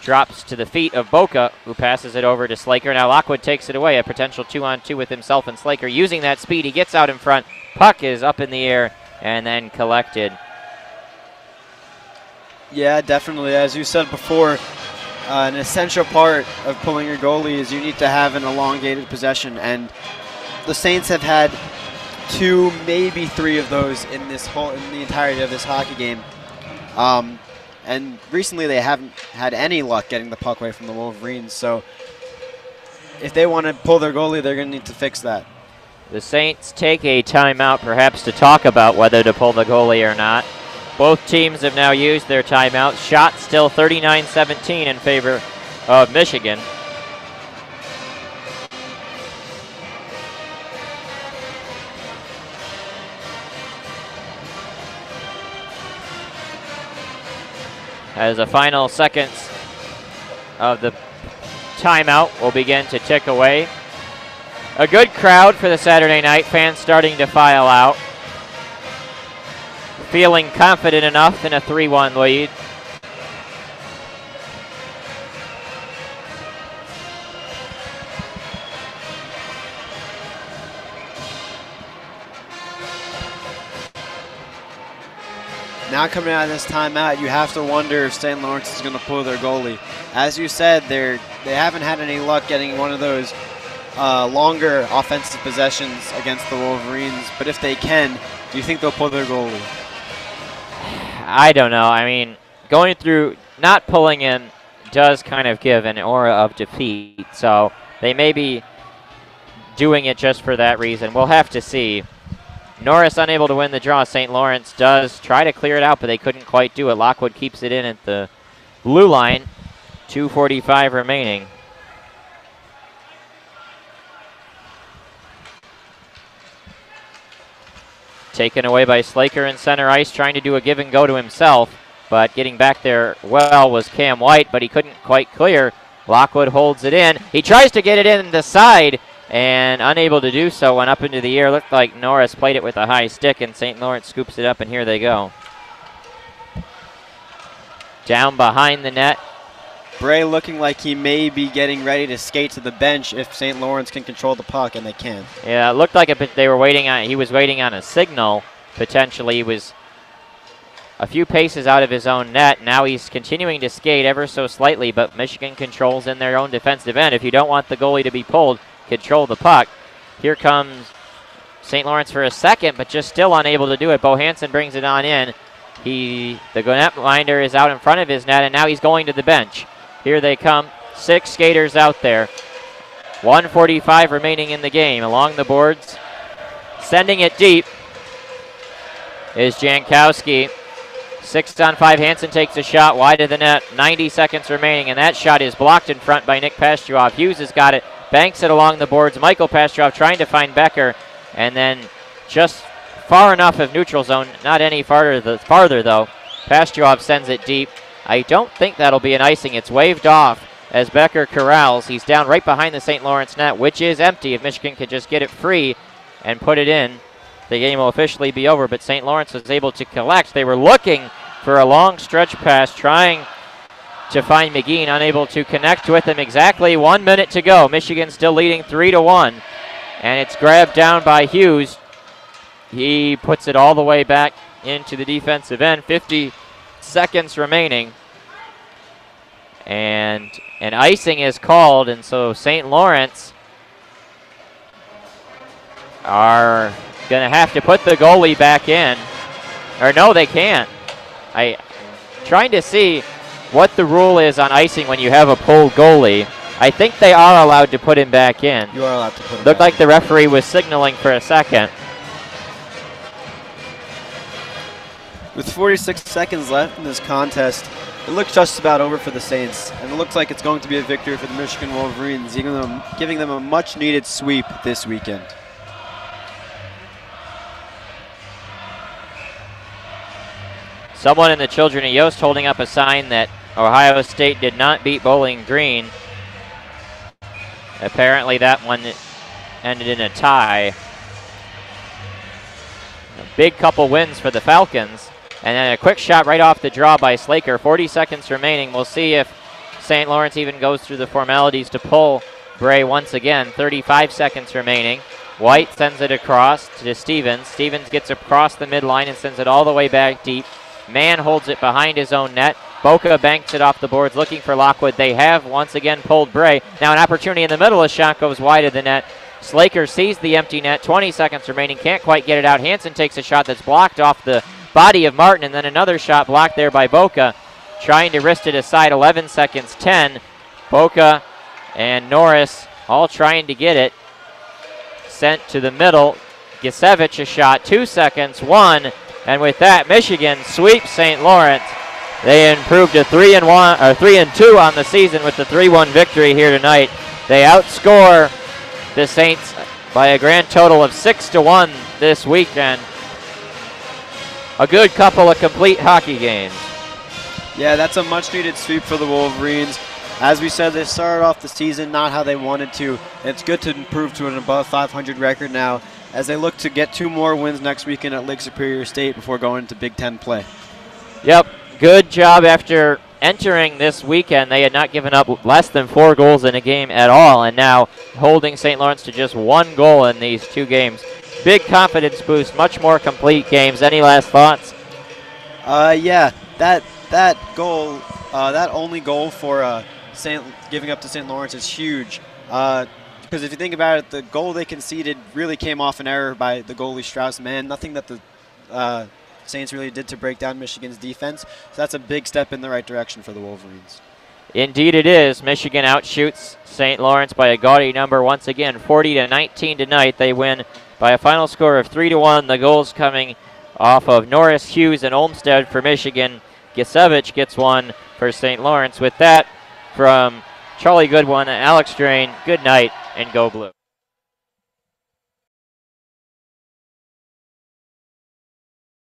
drops to the feet of Boca, who passes it over to Slaker. Now Lockwood takes it away, a potential 2-on-2 with himself and Slaker. Using that speed, he gets out in front. Puck is up in the air and then collected. Yeah, definitely. As you said before, an essential part of pulling your goalie is you need to have an elongated possession, and the Saints have had 2, maybe 3 of those in the entirety of this hockey game. And recently they haven't had any luck getting the puck away from the Wolverines, so if they want to pull their goalie, they're going to need to fix that. The Saints take a timeout perhaps to talk about whether to pull the goalie or not. Both teams have now used their timeouts. Shot still 39-17 in favor of Michigan. As the final seconds of the timeout will begin to tick away. A good crowd for the Saturday night. Fans starting to file out. Feeling confident enough in a 3-1 lead. Now coming out of this timeout, you have to wonder if St. Lawrence is going to pull their goalie. As you said, they haven't had any luck getting one of those longer offensive possessions against the Wolverines. But if they can, do you think they'll pull their goalie? I don't know. I mean, going through, not pulling him does kind of give an aura of defeat. So they may be doing it just for that reason. We'll have to see. Norris unable to win the draw. St. Lawrence does try to clear it out, but they couldn't quite do it. Lockwood keeps it in at the blue line. 2:45 remaining. Taken away by Slaker in center ice, trying to do a give and go to himself, but getting back there well was Cam White, but he couldn't quite clear. Lockwood holds it in. He tries to get it in the side, and unable to do so, went up into the air. Looked like Norris played it with a high stick, and St. Lawrence scoops it up, and here they go. Down behind the net. Bray looking like he may be getting ready to skate to the bench if St. Lawrence can control the puck, and they can. Yeah, it looked like they were waiting on. He was waiting on a signal. Potentially, he was a few paces out of his own net. Now he's continuing to skate ever so slightly, but Michigan controls in their own defensive end. If you don't want the goalie to be pulled, control the puck. Here comes St. Lawrence for a second, but just still unable to do it. Bohansen brings it on in. The netminder is out in front of his net, and now he's going to the bench. Here they come, 6 skaters out there. 1:45 remaining in the game. Along the boards, sending it deep is Jankowski. 6-on-5, Hansen takes a shot wide of the net. 90 seconds remaining, and that shot is blocked in front by Nick Pastrov. Hughes has got it, banks it along the boards. Michael Pastrov trying to find Becker, and then just far enough of neutral zone, not any farther though. Pastrov sends it deep. I don't think that'll be an icing. It's waved off as Becker corrals. He's down right behind the St. Lawrence net, which is empty. If Michigan could just get it free and put it in, the game will officially be over, but St. Lawrence was able to collect. They were looking for a long stretch pass, trying to find McGean, unable to connect with him. Exactly 1 minute to go. Michigan still leading 3-1. And it's grabbed down by Hughes. He puts it all the way back into the defensive end. 50 seconds remaining. And an icing is called, and so St. Lawrence are going to have to put the goalie back in. Or no, they can't. Trying to see what the rule is on icing when you have a pulled goalie. I think they are allowed to put him back in. You are allowed to put him Looked back like the referee was signaling for a second. With 46 seconds left in this contest, it looks just about over for the Saints, and it looks like it's going to be a victory for the Michigan Wolverines, giving them a much-needed sweep this weekend. Someone in the Children of Yost holding up a sign that Ohio State did not beat Bowling Green. Apparently that one ended in a tie. A big couple wins for the Falcons. And then a quick shot right off the draw by Slaker. 40 seconds remaining. We'll see if St. Lawrence even goes through the formalities to pull Bray once again. 35 seconds remaining. White sends it across to Stevens. Stevens gets across the midline and sends it all the way back deep. Mann holds it behind his own net. Boca banks it off the boards looking for Lockwood. They have once again pulled Bray. Now an opportunity in the middle. A shot goes wide of the net. Slaker sees the empty net. 20 seconds remaining. Can't quite get it out. Hansen takes a shot that's blocked off the body of Martin, and then another shot blocked there by Boca. Trying to wrist it aside. 11 seconds, 10. Boca and Norris all trying to get it. Sent to the middle. Gisevich a shot. 2 seconds, 1. And with that, Michigan sweeps St. Lawrence. They improved to 3-1 or 3-2 on the season with the 3-1 victory here tonight. They outscore the Saints by a grand total of 6-1 this weekend. A good couple of complete hockey games. Yeah, that's a much-needed sweep for the Wolverines. As we said, they started off the season not how they wanted to. It's good to improve to an above 500 record now as they look to get 2 more wins next weekend at Lake Superior State before going into Big Ten play. Yep, good job after entering this weekend. They had not given up less than 4 goals in a game at all, and now holding St. Lawrence to just 1 goal in these 2 games. Big confidence boost, much more complete games. Any last thoughts? Yeah, that goal, that only goal for giving up to St. Lawrence is huge. Because if you think about it, the goal they conceded really came off an error by the goalie Strauss-Mann. Nothing that the Saints really did to break down Michigan's defense. So that's a big step in the right direction for the Wolverines. Indeed it is. Michigan outshoots St. Lawrence by a gaudy number once again, 40-19 tonight. They win by a final score of 3-1. The goals coming off of Norris, Hughes, and Olmstead for Michigan. Gisevich gets one for St. Lawrence. With that, from Charlie Goodwin and Alex Drain, good night and go blue.